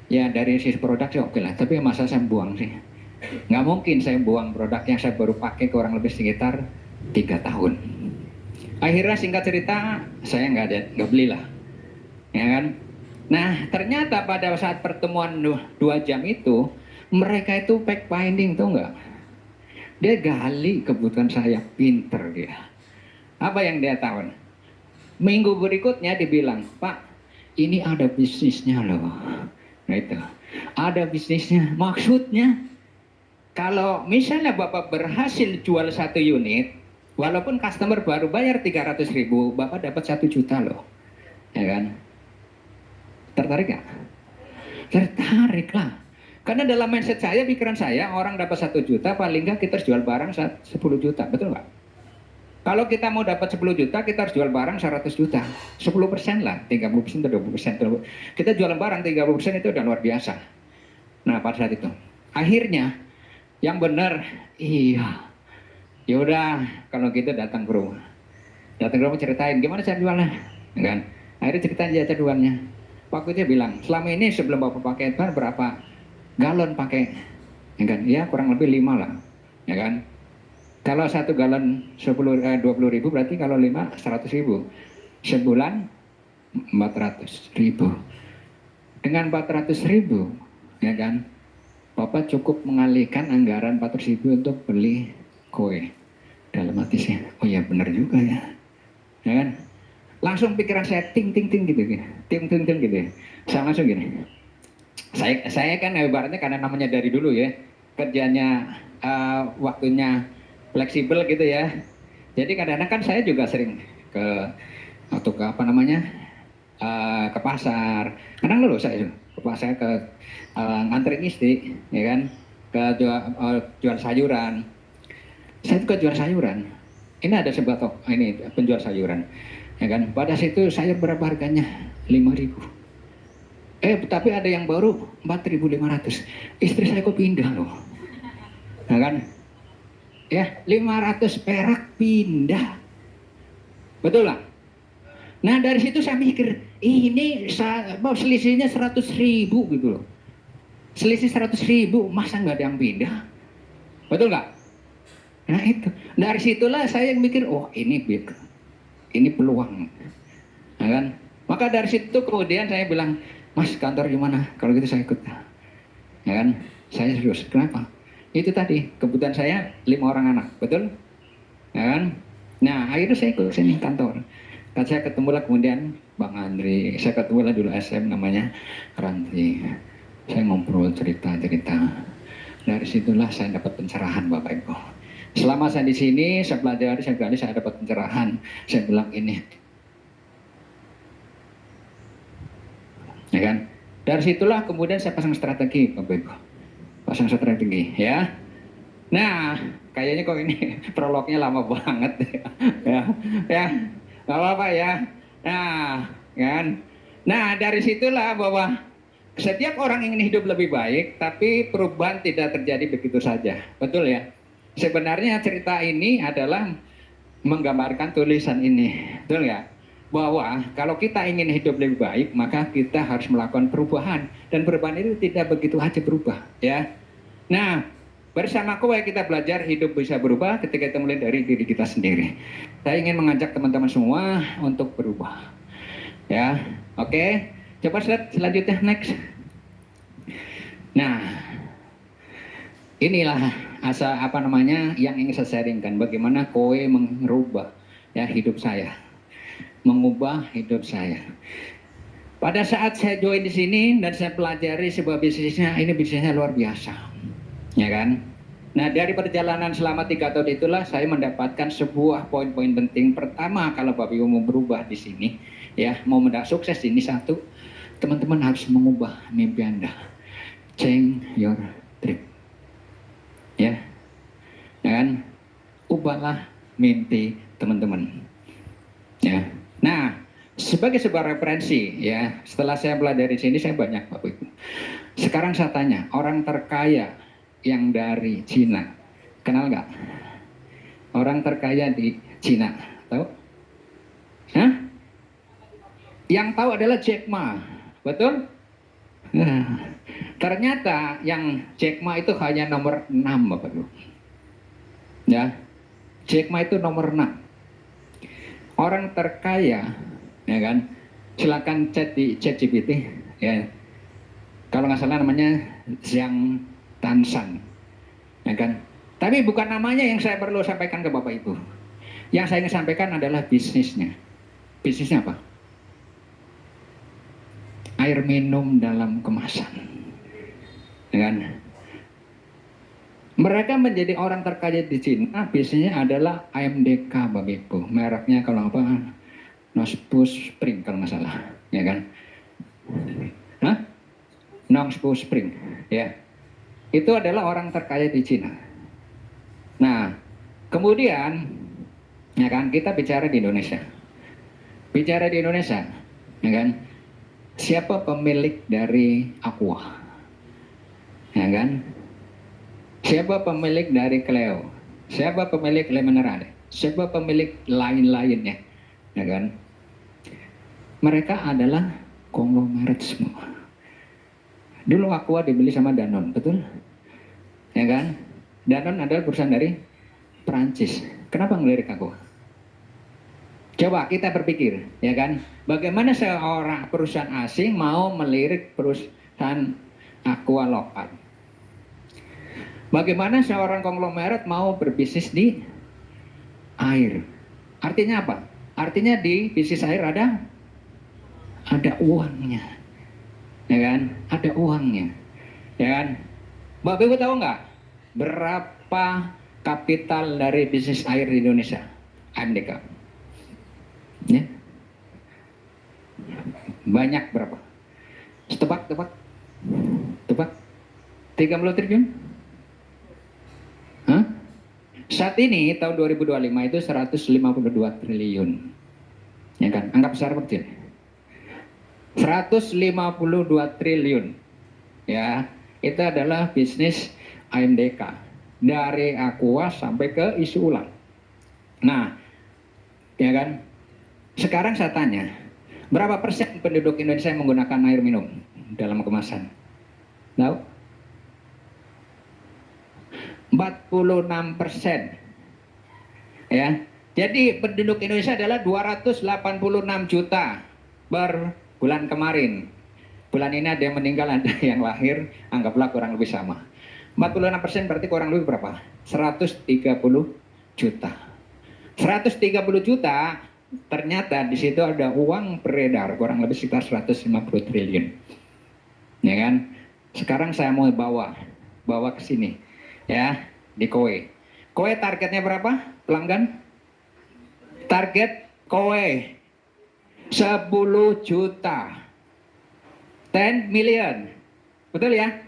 ya dari sisi produk sih oke lah, tapi masa saya buang sih, nggak mungkin saya buang produk yang saya baru pakai kurang lebih sekitar 3 tahun. Akhirnya singkat cerita saya nggak belilah, ya kan. Nah ternyata pada saat pertemuan 2 jam itu mereka itu fact finding, tuh nggak, dia gali kebutuhan saya, pinter dia. Apa yang dia tahu? Minggu berikutnya dibilang, Pak ini ada bisnisnya loh. Nah itu, ada bisnisnya. Maksudnya, kalau misalnya Bapak berhasil jual 1 unit, walaupun customer baru bayar 300.000, Bapak dapat 1 juta loh. Ya kan? Tertarik nggak? Tertarik lah. Karena dalam mindset saya, pikiran saya, orang dapat 1 juta, paling nggak kita harus jual barang 10 juta. Betul nggak? Kalau kita mau dapat 10 juta, kita harus jual barang 100 juta. 10% lah, 30% atau 20%. Kita jualan barang 30% itu udah luar biasa. Nah, pada saat itu, akhirnya yang benar, iya. Ya udah, kalau gitu datang ke rumah. Datang ke rumah ceritain gimana cara jualnya, ya kan? Akhirnya ceritain aja caduannya. Waktu dia bilang, selama ini sebelum Bapak pakai Edvan berapa galon pakai? Ya kan? Ya kurang lebih 5 lah, ya kan? Kalau 1 galon 20.000 berarti kalau 5 100.000, sebulan 400.000. Dengan 400.000, ya kan, Bapak cukup mengalihkan anggaran 400.000 untuk beli kue. Dalam hati saya, oh ya benar juga ya, ya kan? Langsung pikiran saya ting gitu, ting gitu. Saya langsung gini. Saya kan ibaratnya karena namanya dari dulu ya, kerjanya waktunya fleksibel gitu ya. Jadi kadang-kadang kan saya juga sering ke apa namanya, ke pasar. Kadang dulu saya ke pasar, ke nganterin istri, ya kan, ke jual sayuran. Saya juga jual sayuran. Ini ada sebuah toko, ini penjual sayuran, ya kan. Pada situ sayur berapa harganya? 5.000. Tapi ada yang baru 4.500. Istri saya kok pindah loh, ya kan? Ya 500 perak pindah. Betul nggak? Nah dari situ saya mikir, ini selisihnya 100.000 gitu loh. Selisih 100.000, masa nggak ada yang pindah? Betul nggak? Nah itu, dari situlah saya mikir, oh ini peluang, ya kan? Maka dari situ kemudian saya bilang, Mas kantor gimana? Kalau gitu saya ikut, ya kan? Saya serius. Kenapa? Itu tadi kebutuhan saya 5 orang anak, betul? Ya kan? Nah akhirnya saya ikut sini kantor. Kan saya ketemulah kemudian Bang Andri, saya ketemulah dulu SM namanya Ranti. Saya ngobrol cerita-cerita. Dari situlah saya dapat pencerahan Bapak Ibu. Selama saya di sini, saya pelajari, saya dapat pencerahan. Saya bilang ini, ya kan? Dari situlah kemudian saya pasang strategi Bapak Ibu. Pasang strategi, ya. Nah, kayaknya kok ini prolognya lama banget ya. Ya, nggak apa-apa ya. Nah, kan. Nah, dari situlah bahwa setiap orang ingin hidup lebih baik, tapi perubahan tidak terjadi begitu saja. Betul ya? Sebenarnya cerita ini adalah menggambarkan tulisan ini. Betul ya? Bahwa kalau kita ingin hidup lebih baik, maka kita harus melakukan perubahan. Dan perubahan itu tidak begitu aja berubah. Ya. Nah, bersama Kowe kita belajar hidup bisa berubah ketika kita mulai dari diri kita sendiri. Saya ingin mengajak teman-teman semua untuk berubah. Ya, oke. Coba selanjutnya next. Nah, inilah yang ingin saya sharingkan. Bagaimana Kowe merubah ya hidup saya, mengubah hidup saya. Pada saat saya join di sini dan saya pelajari sebuah bisnisnya, ini bisnisnya luar biasa. Ya kan? Nah dari perjalanan selama 3 tahun itulah saya mendapatkan sebuah poin-poin penting. Pertama, kalau Bapak Ibu mau berubah di sini, ya mau sukses ini, satu, teman-teman harus mengubah mimpi Anda. Change your dream. Ya kan? Ubahlah mimpi teman-teman. Ya. Nah, sebagai sebuah referensi, ya setelah saya belajar dari sini saya banyak Bapak Ibu. Sekarang saya tanya, orang terkaya yang dari Cina, kenal nggak? Orang terkaya di Cina, tahu? Hah? Yang tahu adalah Jack Ma, betul? Nah, ternyata yang Jack Ma itu hanya nomor 6 Bapak Ibu. Ya, Jack Ma itu nomor 6. Orang terkaya, ya kan? Silakan chat di ChatGPT, ya. Kalau nggak salah namanya Zhang Tansan, ya kan? Tapi bukan namanya yang saya perlu sampaikan ke Bapak Ibu. Yang saya ingin sampaikan adalah bisnisnya. Bisnisnya apa? Air minum dalam kemasan, ya kan? Mereka menjadi orang terkaya di Cina. Bisnisnya adalah AMDK Bapak Ibu. Mereknya kalau apa? Nosbus Spring kalau nggak salah, ya kan? Hah? Nosbus Spring, ya. Itu adalah orang terkaya di Cina. Nah, kemudian, ya kan, kita bicara di Indonesia. Bicara di Indonesia, ya kan, siapa pemilik dari Aqua? Ya kan? Siapa pemilik dari Cleo? Siapa pemilik Le Minerale? Siapa pemilik lain-lainnya? Ya kan? Mereka adalah konglomerat semua. Dulu Aqua dibeli sama Danone, betul? Ya kan? Danone adalah perusahaan dari Prancis. Kenapa ngelirik Aqua? Coba kita berpikir, ya kan? Bagaimana seorang perusahaan asing mau melirik perusahaan Aqua lokal? Bagaimana seorang konglomerat mau berbisnis di air? Artinya apa? Artinya di bisnis air ada uangnya, ya kan? Ada uangnya, ya kan? Bapak Ibu tahu nggak berapa kapital dari bisnis air di Indonesia? AMDK, ya? Banyak berapa? Tebak, 30 triliun? Hah? Saat ini tahun 2025 itu 152 triliun, ya kan? Anggap besar apa kecil? 152 triliun, ya. Itu adalah bisnis AMDK dari Aqua sampai ke isi ulang. Nah, ya kan? Sekarang saya tanya, berapa persen penduduk Indonesia yang menggunakan air minum dalam kemasan? Tahu? 46%. Ya. Jadi penduduk Indonesia adalah 286 juta per bulan kemarin. Bulan ini ada yang meninggal, ada yang lahir, anggaplah kurang lebih sama. 46% berarti kurang lebih berapa? 130 juta. 130 juta ternyata di situ ada uang beredar kurang lebih sekitar 150 triliun. Ya kan? Sekarang saya mau bawa ke sini. Ya, di Kowe. Kowe targetnya berapa? Pelanggan? Target Kowe 10 juta. 10 million. Betul ya?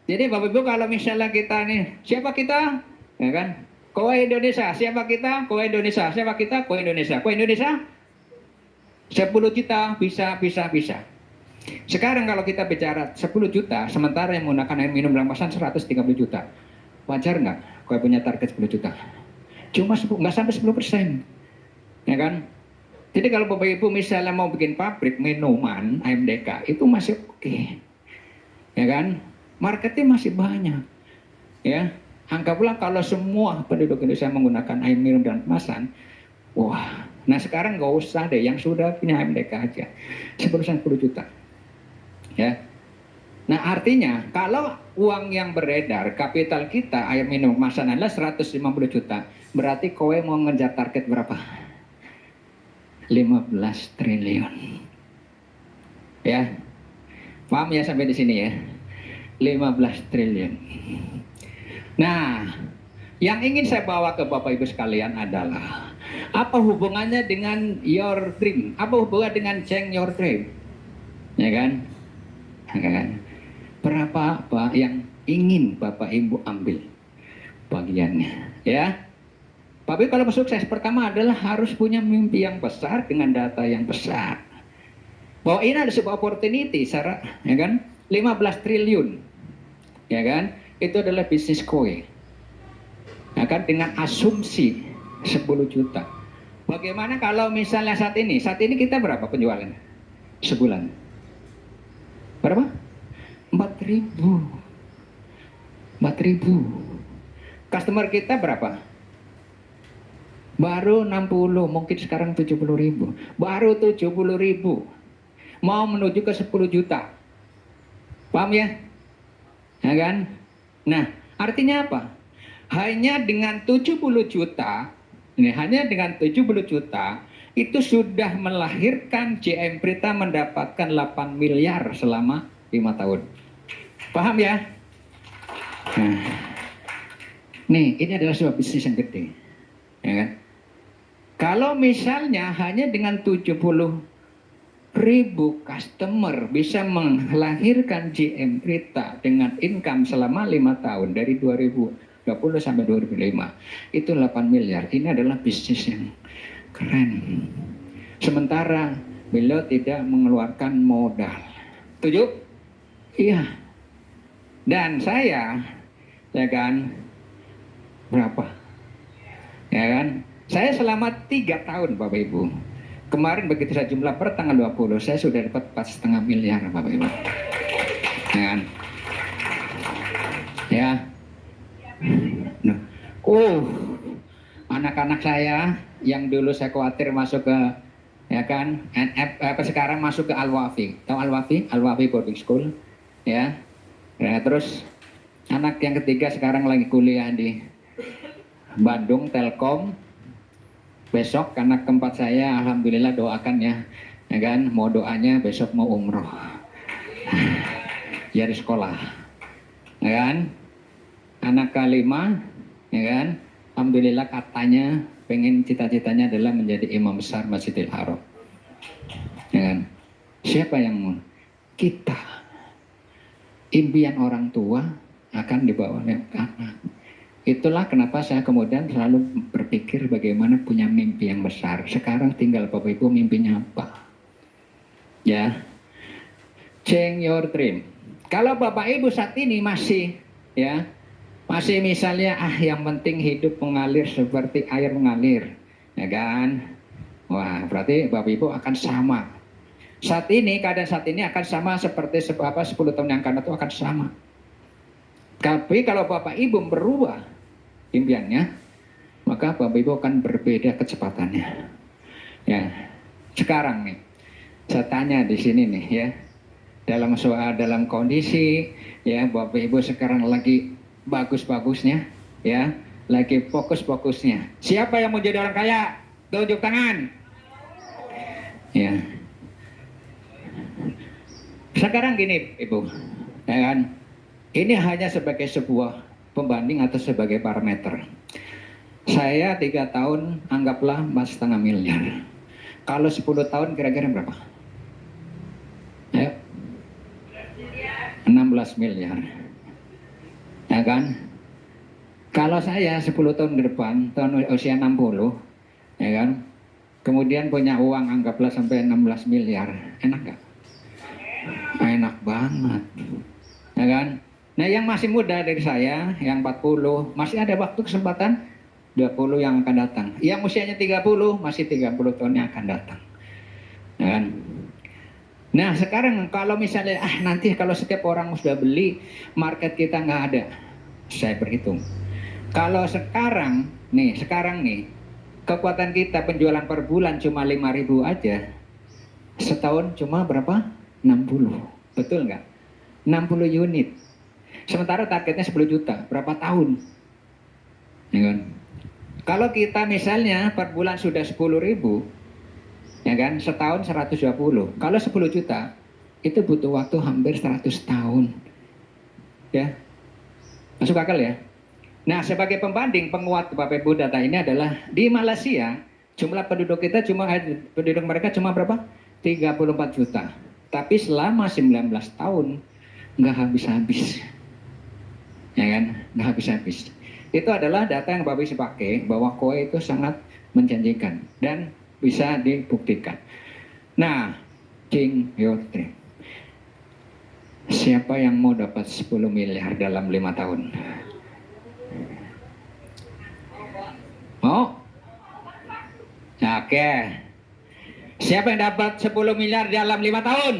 Jadi Bapak Ibu kalau misalnya kita nih, siapa kita? Ya kan? Kowe Indonesia, siapa kita? Kowe Indonesia, siapa kita? Kowe Indonesia. Kowe Indonesia 10 juta, bisa. Sekarang kalau kita bicara 10 juta, sementara yang menggunakan air minum dalam kemasan 130 juta. Wajar nggak Kowe punya target 10 juta? Cuma nggak sampai 10%. Ya kan? Jadi kalau Bapak Ibu misalnya mau bikin pabrik minuman AMDK, itu masih oke. Ya kan? Marketnya masih banyak. Ya. Anggaplah kalau semua penduduk Indonesia menggunakan air minum dan kemasan, wah, nah sekarang nggak usah deh, yang sudah punya AMDK aja, 10 juta. Ya. Nah artinya kalau uang yang beredar, kapital kita air minum kemasan adalah 150 juta, berarti Kowe mau ngejar target berapa? 15 triliun. Ya. Paham ya sampai di sini ya? 15 triliun. Nah, yang ingin saya bawa ke Bapak Ibu sekalian adalah apa hubungannya dengan your dream? Apa hubungan dengan Change Your Dream? Ya kan? Ya kan? Berapa apa yang ingin Bapak Ibu ambil bagiannya? Ya. Bapak Ibu kalau mau sukses, pertama adalah harus punya mimpi yang besar dengan data yang besar. Bahwa ini ada sebuah opportunity, ya kan? 15 triliun. Ya kan? Itu adalah bisnis Kowe. Ya kan? Dengan asumsi 10 juta. Bagaimana kalau misalnya saat ini kita berapa penjualan sebulan? Berapa? 4.000. Customer kita berapa? Baru 60, mungkin sekarang 70.000. Baru 70.000. Mau menuju ke 10 juta. Paham ya? Ya kan? Nah, artinya apa? Hanya dengan 70 juta, itu sudah melahirkan JM Prita mendapatkan 8 miliar selama 5 tahun. Paham ya? Nah, nih, ini adalah sebuah bisnis yang gede. Ya kan? Kalau misalnya hanya dengan 70.000 customer bisa melahirkan JM Prita dengan income selama 5 tahun dari 2020 sampai 2005, itu 8 miliar. Ini adalah bisnis yang keren. Sementara beliau tidak mengeluarkan modal. Setuju? Iya. Dan saya, ya kan, berapa? Ya kan? Saya selama 3 tahun Bapak Ibu. Kemarin begitu saya jumlah per tanggal 20, saya sudah dapat 4,5 miliar Bapak Ibu. Ya kan? Ya. Anak-anak saya yang dulu saya khawatir masuk ke, ya kan, sekarang masuk ke Al-Wafi. Tahu Al-Wafi? Al-Wafi boarding school. Ya. Ya, terus anak yang ketiga sekarang lagi kuliah di Bandung Telkom. Besok anak keempat saya, alhamdulillah doakan ya kan, mau doanya besok mau umroh, ya di sekolah, ya kan. Anak kelima, ya kan, alhamdulillah katanya pengen cita-citanya adalah menjadi imam besar Masjidil Haram, ya kan. Siapa yang mau? Kita. Impian orang tua akan dibawa oleh anak. Itulah kenapa saya kemudian selalu berpikir bagaimana punya mimpi yang besar. Sekarang tinggal Bapak Ibu mimpinya apa? Ya, change your dream. Kalau Bapak Ibu saat ini masih misalnya yang penting hidup mengalir seperti air mengalir, ya kan? Wah, berarti Bapak Ibu akan sama. Saat ini, keadaan saat ini akan sama seperti 10 tahun yang akan datang akan sama. Tapi kalau Bapak Ibu berubah impiannya, maka Bapak Ibu akan berbeda kecepatannya. Ya, sekarang nih, saya tanya di sini nih ya, dalam kondisi ya Bapak Ibu sekarang lagi bagus-bagusnya, ya, lagi fokus-fokusnya. Siapa yang mau jadi orang kaya? Tunjuk tangan. Ya. Sekarang gini, Ibu, ya kan? Ini hanya sebagai sebuah pembanding atau sebagai parameter. Saya 3 tahun anggaplah 4,5 miliar. Kalau 10 tahun kira-kira berapa? Ya. 16 miliar. Ya kan? Kalau saya 10 tahun ke depan, tahun usia 60, ya kan? Kemudian punya uang anggaplah sampai 16 miliar. Enak gak? Enak banget. Ya kan? Nah, yang masih muda dari saya, yang 40, masih ada waktu kesempatan 20 yang akan datang. Yang usianya 30, masih 30 tahun yang akan datang. Ya kan? Nah, sekarang kalau misalnya, nanti kalau setiap orang sudah beli, market kita nggak ada. Saya berhitung. Kalau sekarang nih, kekuatan kita penjualan per bulan cuma 5.000 aja. Setahun cuma berapa? 60. Betul nggak? 60 unit. Sementara targetnya 10 juta. Berapa tahun? Ya kan? Kalau kita misalnya per bulan sudah 10.000, ya kan? Setahun 120. Kalau 10 juta, itu butuh waktu hampir 100 tahun. Ya. Masuk akal ya? Nah, sebagai pembanding penguat Bapak Ibu data ini adalah di Malaysia, jumlah penduduk mereka cuma berapa? 34 juta. Tapi selama 19 tahun nggak habis-habis. Ya kan? Nggak habis-habis. Itu adalah data yang Bapak bisa pakai bahwa KOE itu sangat menjanjikan dan bisa dibuktikan. Nah, King Yotri, siapa yang mau dapat 10 miliar dalam 5 tahun? Mau? Oke. Siapa yang dapat 10 miliar dalam 5 tahun?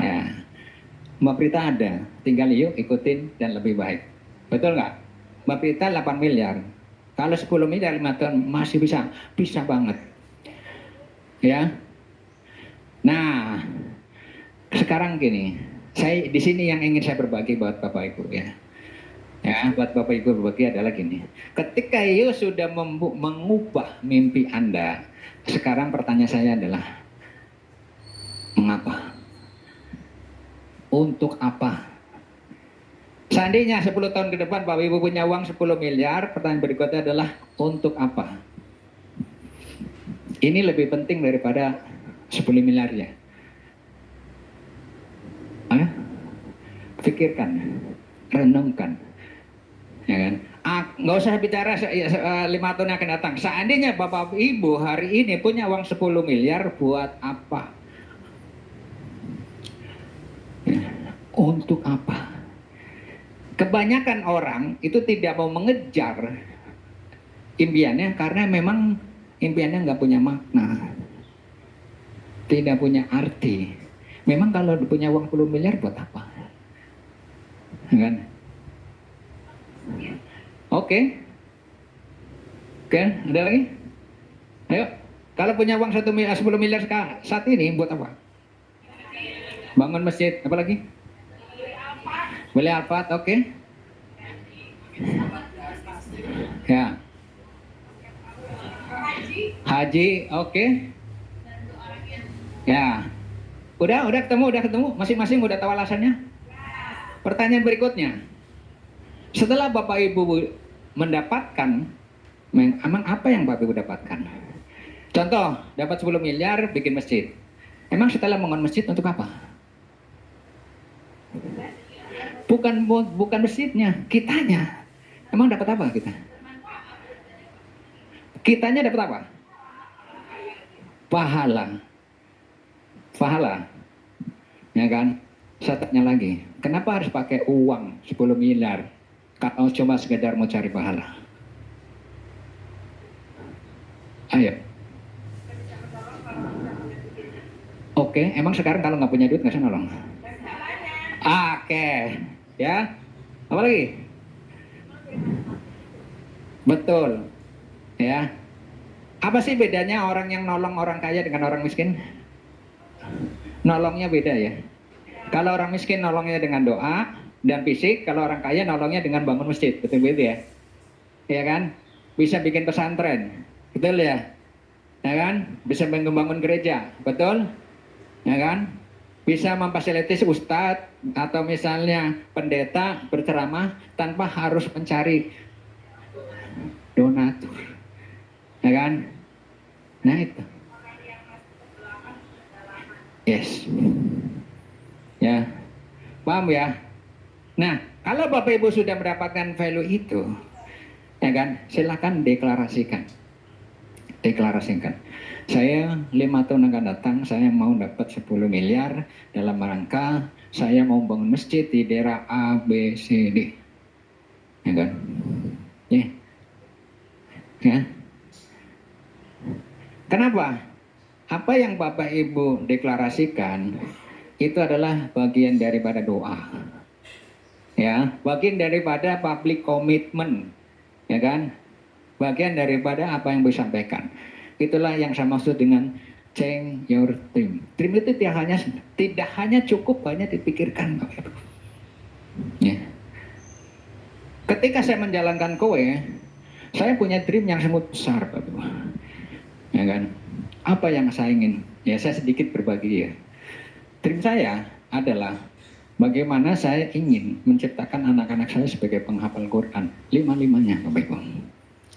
Ya. Mbak Prita ada, tinggal yuk ikutin dan lebih baik. Betul nggak? Mbak Prita 8 miliar. Kalau 10 miliar 5 tahun masih bisa banget. Ya. Nah, sekarang gini, saya di sini yang ingin saya berbagi buat Bapak Ibu ya. Ya, buat Bapak Ibu berbagi adalah gini. Ketika you sudah mengubah mimpi Anda, sekarang pertanyaan saya adalah mengapa? Untuk apa? Seandainya 10 tahun ke depan Bapak Ibu punya uang 10 miliar, pertanyaan berikutnya adalah untuk apa? Ini lebih penting daripada 10 miliar ya. Pikirkan, renungkan, ya kan? Nggak usah bicara 5 tahun yang akan datang. Seandainya Bapak Ibu hari ini punya uang 10 miliar, buat apa? Ya, untuk apa? Kebanyakan orang itu tidak mau mengejar impiannya karena memang impiannya nggak punya makna, tidak punya arti. Memang kalau punya uang 10 miliar buat apa? Kan? Oke, ada lagi? Ayo, kalau punya uang 10 miliar saat ini buat apa? Bangun masjid, apa lagi? Beli Alphard, oke? Ya. Haji, oke? Ya. Udah ketemu, masing-masing udah tahu alasannya? Pertanyaan berikutnya, setelah Bapak Ibu mendapatkan, emang apa yang Bapak Ibu dapatkan? Contoh, dapat 10 miliar bikin masjid. Emang setelah membangun masjid untuk apa? Bukan masjidnya, kitanya. Emang dapat apa kita? Kitanya dapat apa? Pahala. Ya kan? Saya tanya lagi, kenapa harus pakai uang 10 miliar kalau cuma sekedar mau cari pahala? Ayo, Oke, emang sekarang kalau nggak punya duit nggak usah nolong? Oke, ya. Apa lagi? Betul, ya. Apa sih bedanya orang yang nolong orang kaya dengan orang miskin? Nolongnya beda ya. Kalau orang miskin nolongnya dengan doa dan fisik, kalau orang kaya nolongnya dengan bangun masjid, betul betul ya? Ya kan? Bisa bikin pesantren, betul ya? Ya kan? Bisa membangun gereja, betul? Ya kan? Bisa memfasilitasi ustadz atau misalnya pendeta berceramah tanpa harus mencari donatur, ya kan? Nah itu, yes, ya, paham ya? Nah, kalau Bapak Ibu sudah mendapatkan value itu, ya kan? Silakan deklarasikan. Deklarasikan. Saya 5 tahun akan datang, saya mau dapat 10 miliar dalam rangka saya mau bangun masjid di daerah A, B, C, D. Ya kan? Ya. Ya. Kenapa? Apa yang Bapak Ibu deklarasikan itu adalah bagian daripada doa. Ya, bagian daripada public commitment. Ya kan? Bagian daripada apa yang disampaikan. Itulah yang saya maksud dengan change your dream. Dream itu tidak hanya cukup banyak dipikirkan, Bapak Ibu. Ya. Ketika saya menjalankan kowe, saya punya dream yang sangat besar, Bapak Ibu. Ya kan? Apa yang saya ingin? Ya, saya sedikit berbagi ya. Dream saya adalah bagaimana saya ingin menciptakan anak-anak saya sebagai penghafal Quran. 5-5-nya, Bapak Ibu.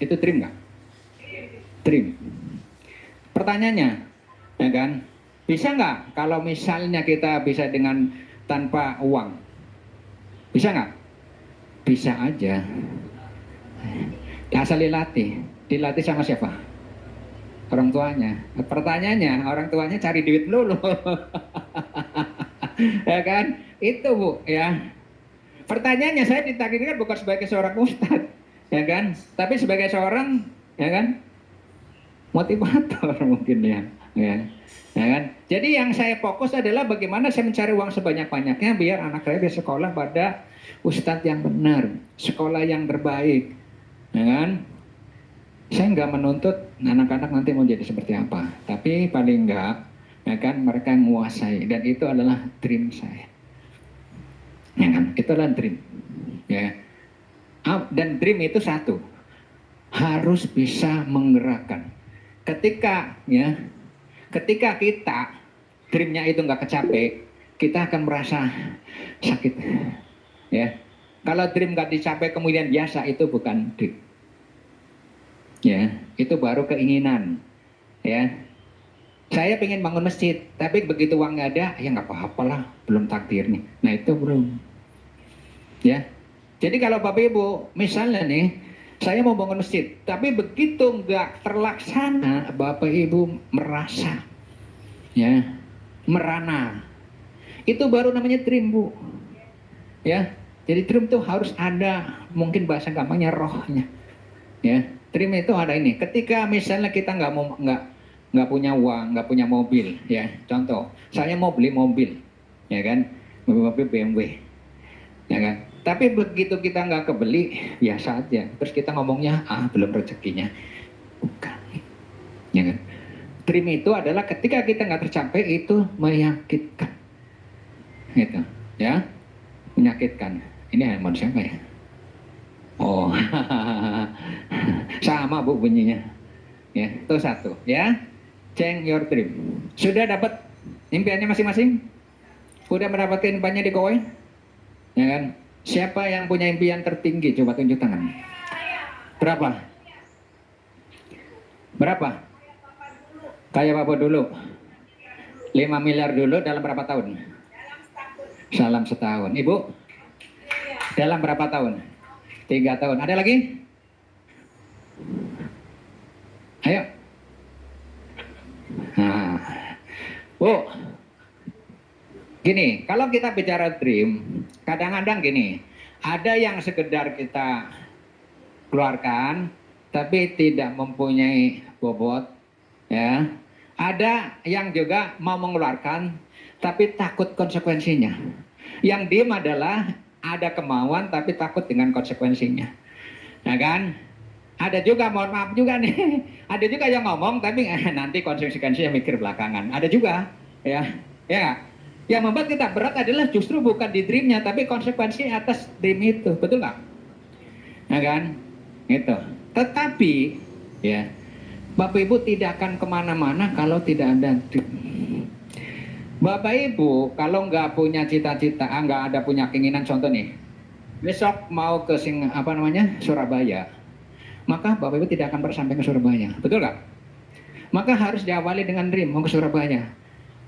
Itu dream nggak? Dream. Pertanyaannya, ya kan? Bisa nggak kalau misalnya kita bisa dengan tanpa uang? Bisa nggak? Bisa aja. Asal dilatih. Dilatih sama siapa? Orang tuanya. Pertanyaannya, orang tuanya cari duit dulu. Ya kan? Itu Bu, ya. Pertanyaannya, saya ditakdirkan bukan sebagai seorang ustadz, ya kan? Tapi sebagai seorang, ya kan? Motivator mungkin ya. Ya kan? Jadi yang saya fokus adalah bagaimana saya mencari uang sebanyak-banyaknya biar anak saya bisa sekolah pada ustadz yang benar, sekolah yang terbaik, ya kan? Saya nggak menuntut anak-anak nanti mau jadi seperti apa, tapi paling nggak, ya kan, mereka menguasai, dan itu adalah dream saya, ya kan? Itu adalah dream, ya. Dan dream itu satu, harus bisa menggerakkan. Ketika kita dreamnya itu nggak kecapai, kita akan merasa sakit, ya. Kalau dream nggak dicapai kemudian biasa, itu bukan dream. Ya, itu baru keinginan. Ya, saya pengen bangun masjid, tapi begitu uangnya ada, ya nggak apa-apa lah, belum takdirnya. Nah itu belum. Ya, jadi kalau Bapak Ibu, misalnya nih, saya mau bangun masjid, tapi begitu nggak terlaksana, Bapak Ibu merasa, ya, merana. Itu baru namanya dream, Bu. Ya, jadi dream itu harus ada, mungkin bahasa gampangnya rohnya. Ya, dream itu ada ini. Ketika misalnya kita nggak punya uang, nggak punya mobil, ya. Contoh, saya mau beli mobil, ya kan, mobil BMW, ya kan. Tapi begitu kita nggak kebeli, biasa aja. Terus kita ngomongnya, belum rezekinya, bukan, ya kan. Dream itu adalah ketika kita nggak tercapai, itu menyakitkan, gitu, ya, menyakitkan. Ini handphone siapa ya? Oh, sama Bu bunyinya. Ya, itu satu. Ya, change your dream. Sudah dapat impiannya masing-masing? Sudah mendapatkan impiannya di Kowai? Ya kan? Siapa yang punya impian tertinggi? Coba tunjuk tangan. Berapa? Berapa? Kayak Bapak dulu. 5 miliar dulu dalam berapa tahun? Dalam setahun. Ibu? Dalam berapa tahun? 3 tahun. Ada lagi? Ayo. Nah, Bu, gini, kalau kita bicara dream, kadang-kadang gini, ada yang sekedar kita keluarkan, tapi tidak mempunyai bobot, ya. Ada yang juga mau mengeluarkan tapi takut konsekuensinya. Yang diem adalah ada kemauan tapi takut dengan konsekuensinya. Nah kan? Ada juga, mohon maaf juga nih, ada juga yang ngomong tapi nanti konsekuensinya mikir belakangan. Ada juga, ya, ya. Yang membuat kita berat adalah justru bukan di dreamnya, tapi konsekuensi atas dream itu, betul nggak? Nah kan, itu. Tetapi, ya, Bapak Ibu tidak akan kemana-mana kalau tidak ada dream. Bapak Ibu kalau nggak punya cita-cita, nggak ada punya keinginan, contoh nih, besok mau ke Surabaya, maka Bapak Ibu tidak akan pernah sampai ke Surabaya, betul nggak? Maka harus diawali dengan dream mau ke Surabaya.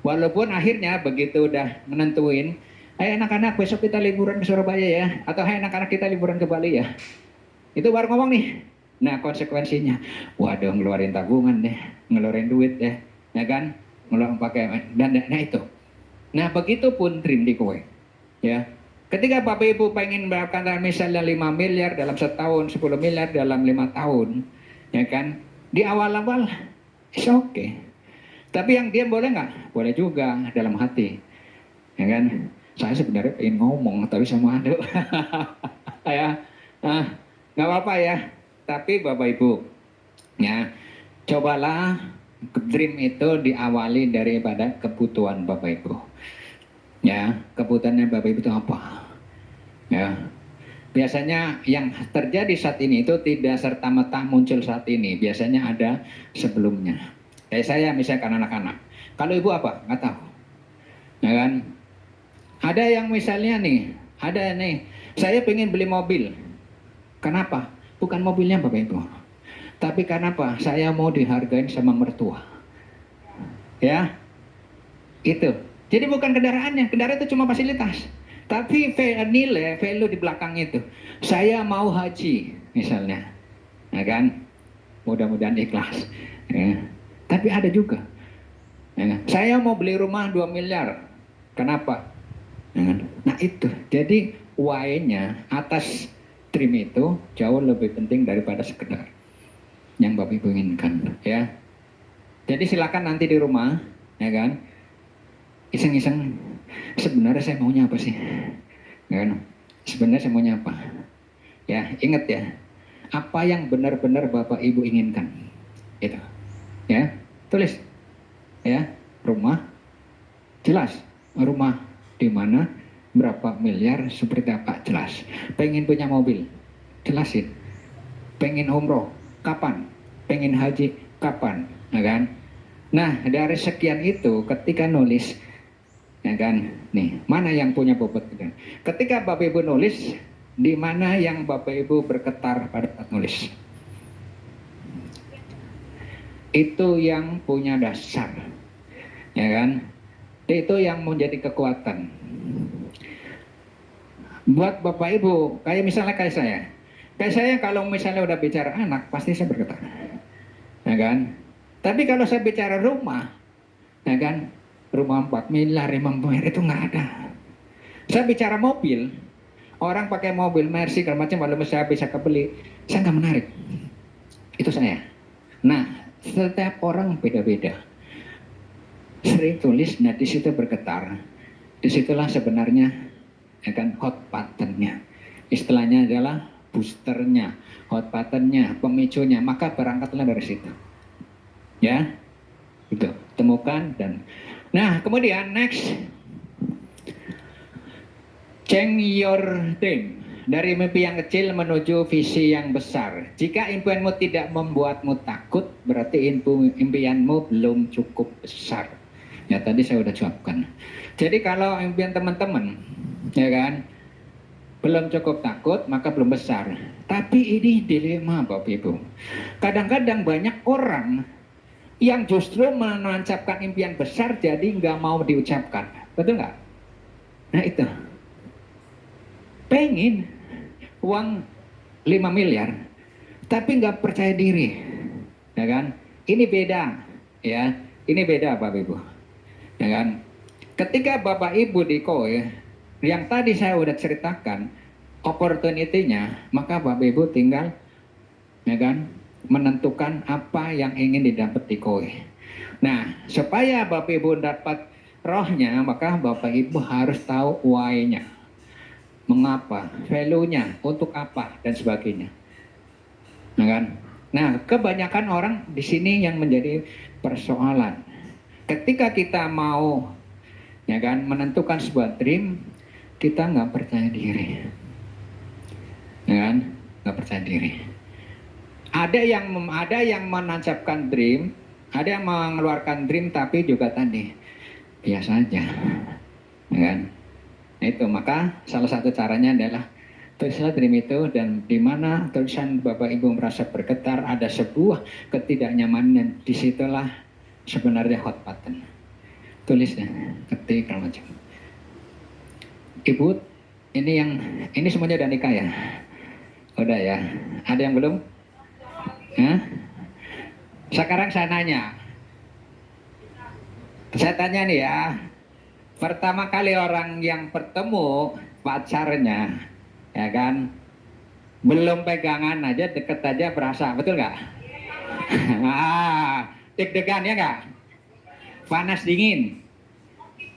Walaupun akhirnya begitu udah menentuin, ayo anak-anak besok kita liburan ke Surabaya ya, atau ayo anak-anak kita liburan ke Bali ya. Itu baru ngomong nih. Nah konsekuensinya, waduh ngeluarin tabungan deh, ngeluarin duit deh, ya kan? Ngeluarin pakai dan nah itu. Nah begitu pun dream di kowe, ya. Ketika Bapak Ibu pengen mendapatkan misalnya 5 miliar dalam setahun, 10 miliar dalam 5 tahun, ya kan? Di awal-awal, it's okay. Tapi yang diam boleh nggak? Boleh juga dalam hati, ya kan? Saya sebenarnya pengen ngomong, tapi sama aduk, ya, nggak apa-apa ya. Tapi Bapak Ibu, ya, cobalah dream itu diawali daripada kebutuhan Bapak Ibu. Ya, kebutuhannya Bapak Ibu itu apa? Ya, biasanya yang terjadi saat ini itu tidak serta-merta muncul saat ini. Biasanya ada sebelumnya. Kayak saya misalkan anak-anak. Kalau ibu apa? Nggak tahu. Ya kan? Ada yang misalnya nih, ada nih, saya pengen beli mobil. Kenapa? Bukan mobilnya Bapak Ibu. Tapi kenapa? Saya mau dihargain sama mertua. Ya, itu. Jadi bukan kendaraannya, kendaraan itu cuma fasilitas. Tapi nilai, value di belakang itu. Saya mau haji, misalnya. Ya kan? Mudah-mudahan ikhlas. Ya. Tapi ada juga. Ya. Saya mau beli rumah 2 miliar. Kenapa? Ya. Nah itu. Jadi why-nya atas dream itu jauh lebih penting daripada sekedar yang Bapak Ibu inginkan. Ya. Jadi silakan nanti di rumah, ya kan? Iseng-iseng, sebenarnya saya maunya apa sih? Ya kan? Sebenarnya saya maunya apa? Ya, ingat ya, apa yang benar-benar Bapak Ibu inginkan. Itu. Ya, tulis. Ya, rumah jelas. Rumah di mana, berapa miliar, seperti apa jelas. Pengen punya mobil, jelasin. Pengen umroh, kapan? Pengen haji, kapan? Ya kan? Nah, dari sekian itu ketika nulis, ya kan, nih mana yang punya bobot gitu. Ketika Bapak Ibu nulis, di mana yang Bapak Ibu bergetar pada saat nulis, itu yang punya dasar, ya kan, itu yang menjadi kekuatan buat Bapak Ibu. Kayak misalnya kayak saya kalau misalnya udah bicara anak pasti saya bergetar, ya kan. Tapi kalau saya bicara rumah, ya kan, rumah 4 miliar, 5 miliar itu nggak ada. Saya bicara mobil, orang pakai mobil Mercy kalau macam, kalau saya bisa kebeli, saya nggak menarik. Itu saya. Nah, setiap orang beda-beda. Sering tulis, nah di situ bergetar. Disitulah sebenarnya, ya kan, hot buttonnya. Istilahnya adalah boosternya, hot buttonnya, pemicunya. Maka berangkatlah dari situ. Ya, itu temukan dan nah kemudian next, change your dream dari mimpi yang kecil menuju visi yang besar. Jika impianmu tidak membuatmu takut, berarti impianmu belum cukup besar. Ya tadi saya udah jawabkan. Jadi kalau impian teman-teman, ya kan, belum cukup takut, maka belum besar. Tapi ini dilema Bapak Ibu. Kadang-kadang banyak orang yang justru menancapkan impian besar jadi nggak mau diucapkan, betul nggak? Nah itu, pengen uang 5 miliar, tapi nggak percaya diri, ya kan? Ini beda, ya, ini beda Bapak Ibu, ya kan? Ketika Bapak Ibu di koe, yang tadi saya udah ceritakan, opportunity-nya, maka Bapak Ibu tinggal, ya kan, menentukan apa yang ingin didapat di koe. Nah, supaya Bapak Ibu dapat rohnya, maka Bapak Ibu harus tahu why-nya. Mengapa, value-nya, untuk apa, dan sebagainya. Nah, kan? Nah, kebanyakan orang di sini yang menjadi persoalan. Ketika kita mau, ya kan, menentukan sebuah dream, kita nggak percaya diri, ya kan, nggak percaya diri. Ada yang menancapkan dream, ada yang mengeluarkan dream, tapi juga tadi biasa aja, ya kan. Nah, itu maka salah satu caranya adalah tulislah dream itu, dan di mana tulisan Bapak Ibu merasa bergetar, ada sebuah ketidaknyamanan, disitulah sebenarnya hot button. Tulis ya, ketik macam. Ibu, ini semuanya udah nikah ya? Udah ya. Ada yang belum? Hah? Sekarang saya nanya. Saya tanya nih ya. Pertama kali orang yang bertemu pacarnya, ya kan, belum pegangan aja, deket aja berasa, betul nggak? Deg-degan ya nggak? Panas dingin,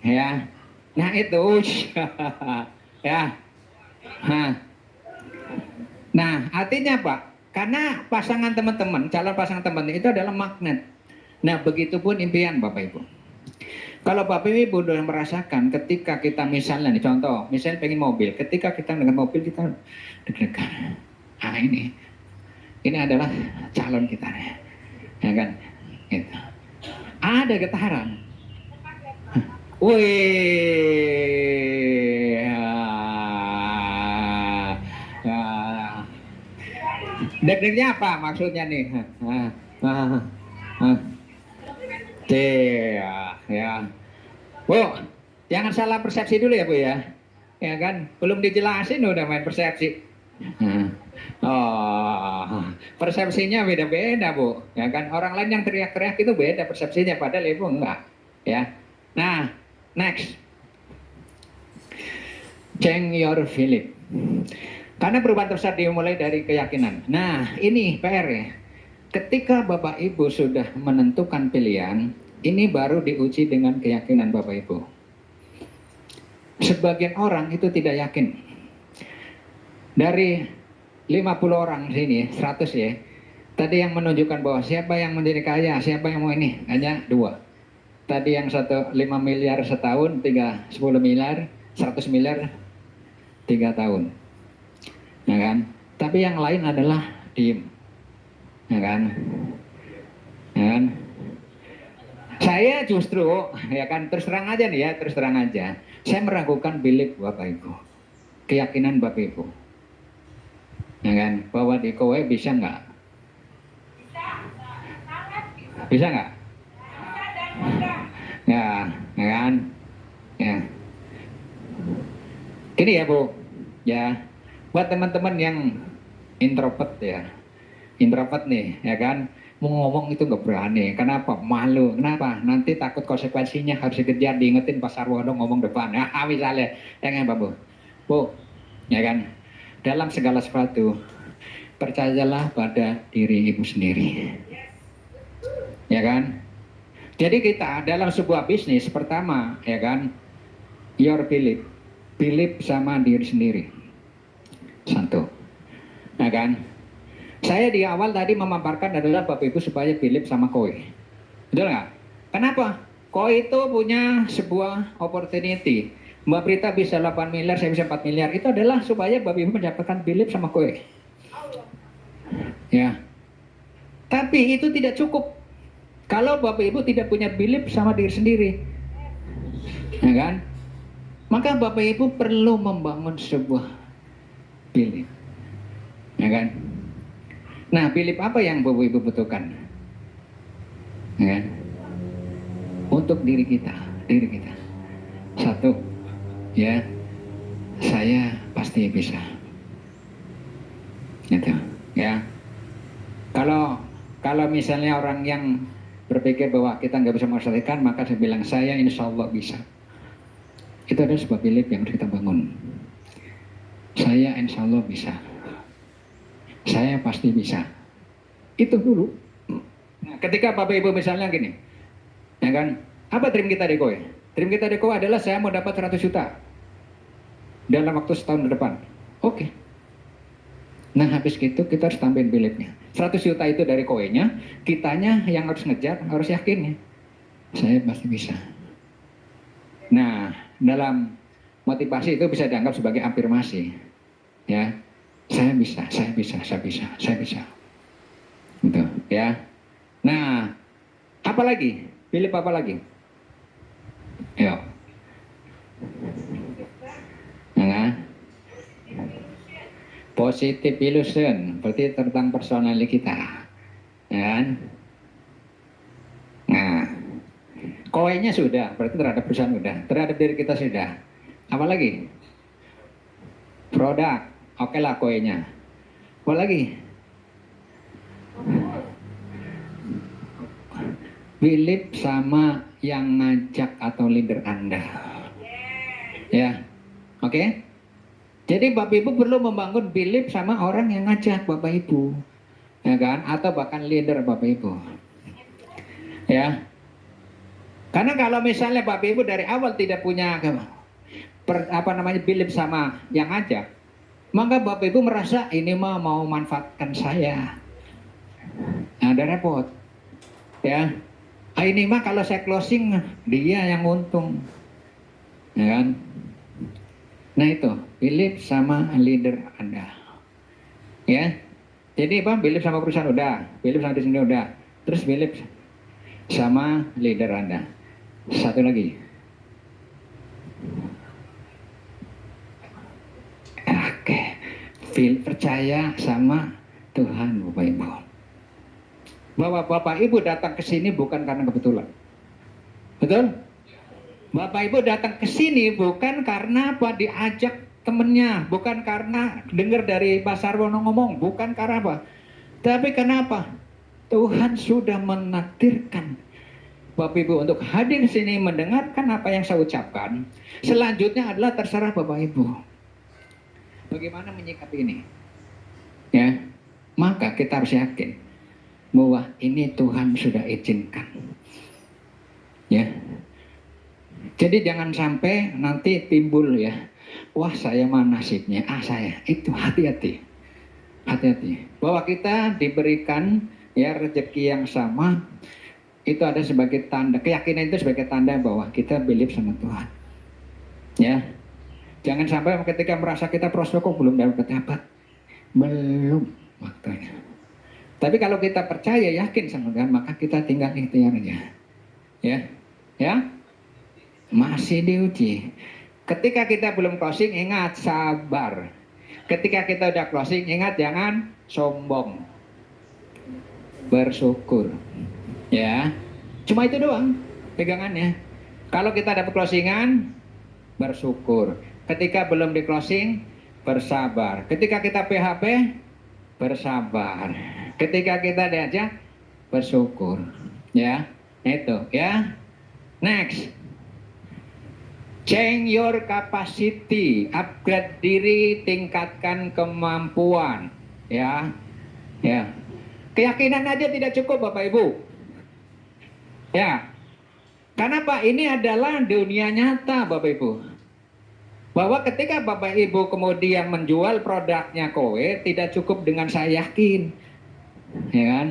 ya. Nah itu, ya. Nah artinya apa? Karena pasangan teman-teman, calon pasangan teman itu adalah magnet. Nah begitupun impian Bapak Ibu. Kalau Bapak Ibu sudah merasakan ketika kita misalnya nih contoh, misalnya pengen mobil, ketika kita dengan mobil kita deg-degan. Nah ini adalah calon kita, ya kan? Gitu. Ada getaran. Wih, deg-degnya apa maksudnya nih? Ya. Bu, jangan salah persepsi dulu ya Bu ya. Ya kan, belum dijelasin udah main persepsi. Oh, persepsinya beda-beda Bu. Ya kan, orang lain yang teriak-teriak itu beda persepsinya, padahal Ibu enggak. Ya. Nah, next. Change your feeling. Karena perubahan tersebut dimulai dari keyakinan. Nah, ini PR ya. Ketika Bapak Ibu sudah menentukan pilihan, ini baru diuji dengan keyakinan Bapak Ibu. Sebagian orang itu tidak yakin. Dari 50 orang sini, 100 ya. Tadi yang menunjukkan bahwa siapa yang menjadi kaya, siapa yang mau ini, hanya 2. Tadi yang 5 miliar setahun, 10 miliar, 100 miliar 3 tahun. Ya kan? Tapi yang lain adalah diem. Ya kan? Ya kan? Saya justru, ya kan, terus terang aja nih ya, terus terang aja. Saya meragukan belief Bapak Ibu, keyakinan Bapak Ibu. Ya kan? Bahwa di kowe bisa nggak? Bisa nggak? Ya, ya kan? Ya. Gini ya Bu, ya. Buat teman-teman yang introvert ya, introvert nih, ya kan, mau ngomong itu nggak berani. Kenapa? Malu. Kenapa? Nanti takut konsekuensinya, harus dikejar, diingetin Pak Sarwono ngomong depan. Ya, misalnya, ya kan Pak Bu? Bu, ya kan, dalam segala sesuatu, percayalah pada diri Ibu sendiri. Ya kan? Jadi kita dalam sebuah bisnis, pertama, ya kan, your belief. Belief sama diri sendiri. Satu. Ya kan? Saya di awal tadi memaparkan adalah Bapak Ibu supaya belief sama koi. Betul nggak? Kenapa? Koi itu punya sebuah opportunity. Mbak Prita bisa 8 miliar, saya bisa 4 miliar. Itu adalah supaya Bapak Ibu mendapatkan belief sama koi. Ya. Tapi itu tidak cukup. Kalau Bapak Ibu tidak punya belief sama diri sendiri. Ya kan? Maka Bapak Ibu perlu membangun sebuah belief. Ya kan? Nah, belief apa yang Bapak Ibu butuhkan? Ya kan? Untuk diri kita. Satu, ya, saya pasti bisa. Gitu, ya. Kalau misalnya orang yang berpikir bahwa kita nggak bisa menghasilkan, maka saya bilang saya insya Allah bisa. Itu adalah sebuah belief yang harus kita bangun. Saya insya Allah bisa. Saya pasti bisa. Itu dulu. Nah, ketika Bapak Ibu misalnya gini, Ya kan? Apa dream kita Deko ya? Dream kita Deko adalah saya mau dapat 100 juta dalam waktu setahun ke depan. Oke. Nah habis gitu kita harus tambahin bilipnya. 100 juta itu dari koinnya, kitanya yang harus ngejar, harus yakin ya. Saya pasti bisa. Nah, dalam motivasi itu bisa dianggap sebagai afirmasi. Ya. Saya bisa, saya bisa, saya bisa, saya bisa. Gitu, ya. Nah, apa lagi? Bilip apa lagi? Yuk. Nah, positive illusion, berarti tentang personality kita. Ya kan? Nah, koinnya sudah, berarti terhadap perusahaan sudah, terhadap diri kita sudah. Apa lagi? Produk, oke lah koinnya. Apa lagi? Believe sama yang ngajak atau leader Anda. Ya, oke? Jadi Bapak Ibu perlu membangun belief sama orang yang ngajak Bapak Ibu. Ya kan? Atau bahkan leader Bapak Ibu. Ya. Karena kalau misalnya Bapak Ibu dari awal tidak punya belief sama yang ngajak, maka Bapak Ibu merasa ini mah mau manfaatkan saya. Nah, ada repot. Ya. Ini mah kalau saya closing dia yang untung. Ya kan? Nah itu, belief sama leader Anda. Ya. Jadi apa? Belief sama perusahaan udah, belief sama di sini udah. Terus belief sama leader Anda. Satu lagi. Oke. Percaya sama Tuhan Bapak Ibu. Bahwa Bapak Ibu datang ke sini bukan karena kebetulan. Betul? Bapak Ibu datang ke sini bukan karena apa diajak temennya, bukan karena dengar dari Pak Sarwono ngomong, bukan karena apa. Tapi kenapa? Tuhan sudah menakdirkan Bapak Ibu untuk hadir di sini mendengarkan apa yang saya ucapkan. Selanjutnya adalah terserah Bapak Ibu. Bagaimana menyikapi ini? Ya, maka kita harus yakin bahwa ini Tuhan sudah izinkan. Ya. Jadi jangan sampai nanti timbul ya, wah saya mah nasibnya, saya itu hati-hati, hati-hati. Bahwa kita diberikan ya rezeki yang sama, itu ada sebagai tanda, keyakinan itu sebagai tanda bahwa kita believe sama Tuhan. Ya, jangan sampai ketika merasa kita prospek kok belum dapat, belum waktunya. Tapi kalau kita percaya, yakin sama Tuhan, maka kita tinggal ikhtiar aja. Ya, ya. Masih diuji. Ketika kita belum closing, ingat sabar. Ketika kita udah closing, ingat jangan sombong. Bersyukur. Ya. Cuma itu doang pegangannya. Kalau kita dapat closingan, bersyukur. Ketika belum di closing, bersabar. Ketika kita PHP, bersabar. Ketika kita diajak, bersyukur. Ya. Itu, ya. Next. Change your capacity, upgrade diri, tingkatkan kemampuan, ya, ya. Keyakinan aja tidak cukup, Bapak Ibu. Ya, karena Pak ini adalah dunia nyata, Bapak Ibu. Bahwa ketika Bapak Ibu kemudian menjual produknya kowe, tidak cukup dengan saya yakin, ya kan?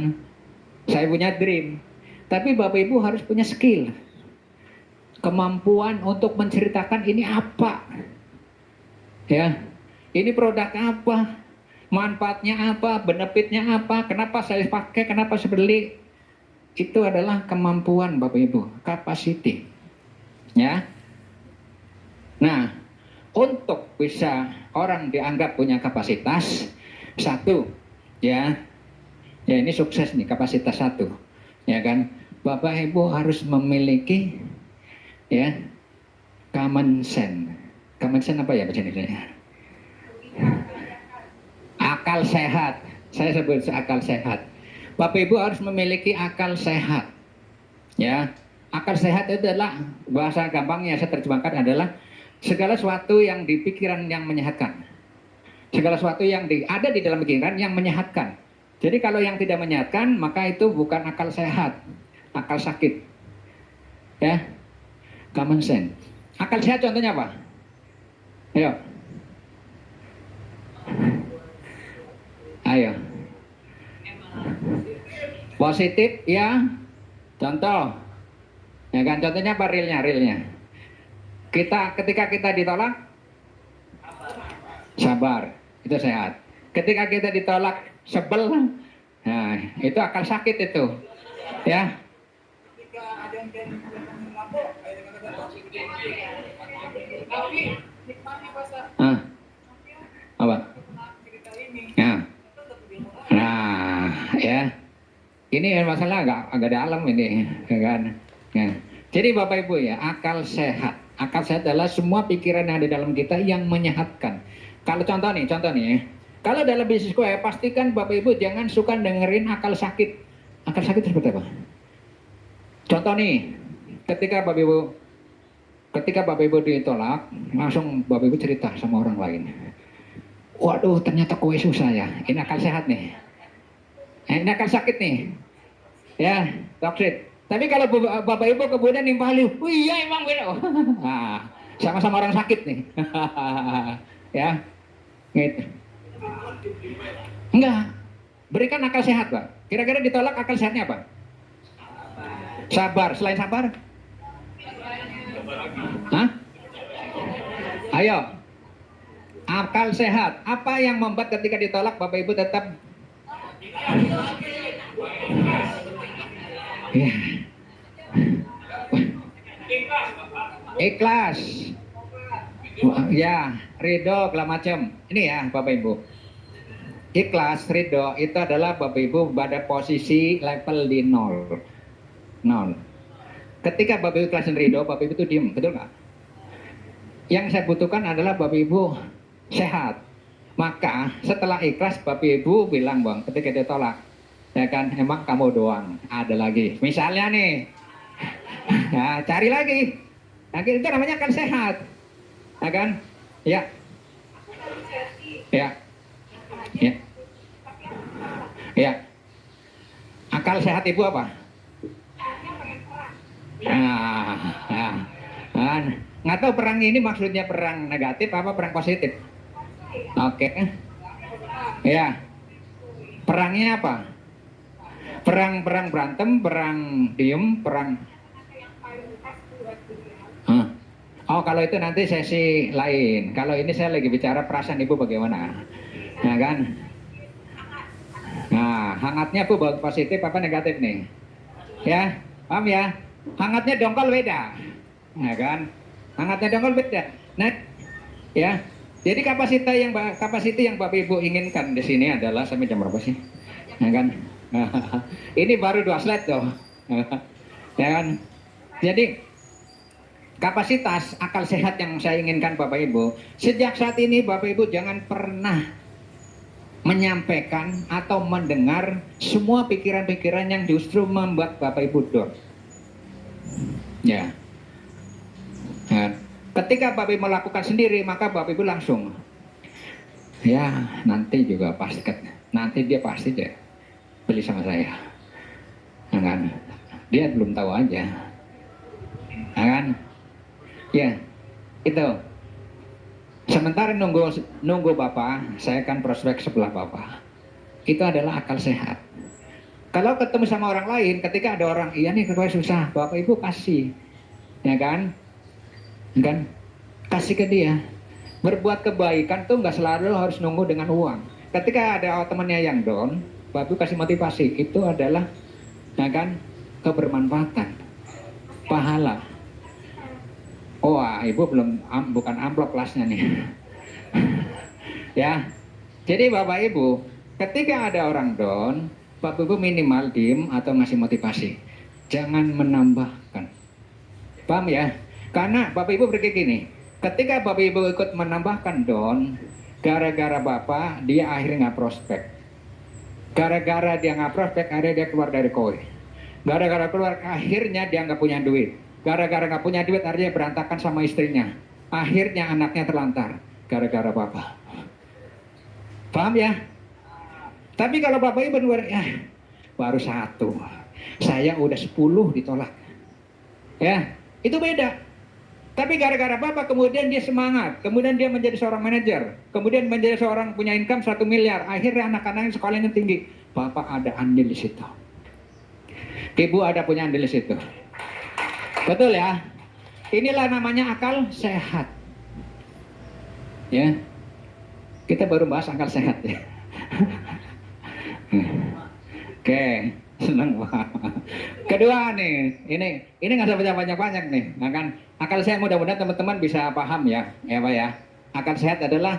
Saya punya dream, tapi Bapak Ibu harus punya skill. Kemampuan untuk menceritakan ini apa, ya, ini produk apa, manfaatnya apa, benefitnya apa, kenapa saya pakai, kenapa saya beli, itu adalah kemampuan Bapak Ibu, capacity, ya. Nah, untuk bisa orang dianggap punya kapasitas, satu, ya, ya ini sukses nih kapasitas satu, ya kan, Bapak Ibu harus memiliki ya common sense. Common sense apa ya bahasa Indonesia? Akal sehat. Saya sebut akal sehat. Bapak Ibu harus memiliki akal sehat. Ya, akal sehat itu adalah bahasa gampangnya saya terjemahkan adalah segala sesuatu yang di pikiran yang menyehatkan. Segala sesuatu yang ada di dalam pikiran yang menyehatkan. Jadi kalau yang tidak menyehatkan maka itu bukan akal sehat, akal sakit. Ya, common sense. Akal sehat contohnya apa? Ayo. Ayo. Positif ya. Contoh. Ya kan, contohnya apa realnya? Ketika kita ditolak, sabar, itu sehat. Ketika kita ditolak, sebel, nah itu akal sakit itu, ya. Ah, apa? Ya. Nah, ya. Ini masalah agak dalam ini, ya kan? Ya. Jadi Bapak Ibu ya, akal sehat. Akal sehat adalah semua pikiran yang ada dalam kita yang menyehatkan. Kalau contoh nih ya. Kalau dalam bisnis gue, pastikan Bapak Ibu jangan suka dengerin akal sakit. Akal sakit itu seperti apa? Contoh nih, ketika Bapak Ibu ditolak, langsung Bapak Ibu cerita sama orang lain. Waduh, ternyata kue susah ya. Ini akal sehat nih. Ini akal sakit nih. Ya, toxic. Tapi kalau Bapak Ibu kemudian nimpali, oh iya emang beda. Nah, sama-sama orang sakit nih. Ya, gitu. Enggak. Berikan akal sehat, Pak. Kira-kira ditolak akal sehatnya apa? Sabar. Selain sabar? Hah? Ayo. Akal sehat. Apa yang membuat ketika ditolak Bapak Ibu tetap ya. Ikhlas. Ya, ridho segala macam. Ini ya Bapak Ibu. Ikhlas, ridho itu adalah Bapak Ibu pada posisi level di nol. Ketika Bapak Ibu ikhlas dan ridho, Bapak Ibu itu diem, betul nggak? Yang saya butuhkan adalah Bapak Ibu sehat. Maka setelah ikhlas Bapak Ibu bilang, Bang, ketika ditolak, ya kan, emang kamu doang, ada lagi. Misalnya nih, ya cari lagi. Nah, itu namanya kan sehat, ya kan? Ya, ya, ya, ya. Akal sehat Ibu apa? Nah, nggak tahu perang ini maksudnya perang negatif apa perang positif? Oke, ya. Perangnya apa? Perang berantem, perang diem, perang. Oh, kalau itu nanti sesi lain. Kalau ini saya lagi bicara perasaan Ibu bagaimana, ya kan? Nah, hangatnya Bu positif apa negatif nih? Ya, paham ya? Hangatnya dongkol beda, ya kan? Hangatnya dongkol beda. Nah, ya. Jadi kapasiti yang Bapak Ibu inginkan di sini adalah sampai jam berapa sih? Ya kan? Ini baru 2 slide tuh. Ya kan? Jadi kapasitas akal sehat yang saya inginkan Bapak Ibu, sejak saat ini Bapak Ibu jangan pernah menyampaikan atau mendengar semua pikiran-pikiran yang justru membuat Bapak Ibu down. Ya. Nah, ketika Bapak Ibu melakukan sendiri, maka Bapak Ibu langsung, ya nanti juga pasti, nanti dia pasti deh beli sama saya, ya kan? Dia belum tahu aja, ya kan? Ya, itu. Sementara nunggu Bapak, saya akan prospek sebelah Bapak. Itu adalah akal sehat. Kalau ketemu sama orang lain, ketika ada orang, iya nih kue susah, Bapak Ibu kasih, ya kan? Kan? Kasih ke dia. Berbuat kebaikan tuh nggak selalu harus nunggu dengan uang. Ketika ada temannya yang down, Bapak Ibu kasih motivasi, itu adalah, ya kan? Kebermanfaatan, pahala. Oh, Ibu bukan amplop kelasnya nih. Ya. Jadi Bapak Ibu, ketika ada orang down, Bapak Ibu minimal diem atau ngasih motivasi. Jangan menambahkan. Paham ya? Karena Bapak Ibu berpikir gini, ketika Bapak Ibu ikut menambahkan down, gara-gara Bapak, dia akhirnya nggak prospek. Gara-gara dia nggak prospek, akhirnya dia keluar dari koi. Gara-gara keluar, akhirnya dia nggak punya duit. Gara-gara nggak punya duit, artinya berantakan sama istrinya. Akhirnya anaknya terlantar, gara-gara Bapak. Paham ya? Tapi kalau Bapak Ibu ya, baru 1, saya udah 10 ditolak. Ya, itu beda. Tapi gara-gara Bapak kemudian dia semangat, kemudian dia menjadi seorang manajer, kemudian menjadi seorang punya income 1 miliar, akhirnya anak-anaknya sekolahnya tinggi. Bapak ada andil di situ. Ibu ada punya andil di situ. Betul ya? Inilah namanya akal sehat. Ya. Kita baru bahas akal sehat ya. Oke, senang Pak. Kedua nih, ini nggak usah banyak-banyak nih. Nah kan, akal sehat mudah-mudahan teman-teman bisa paham ya, Pak ya. Akal sehat adalah,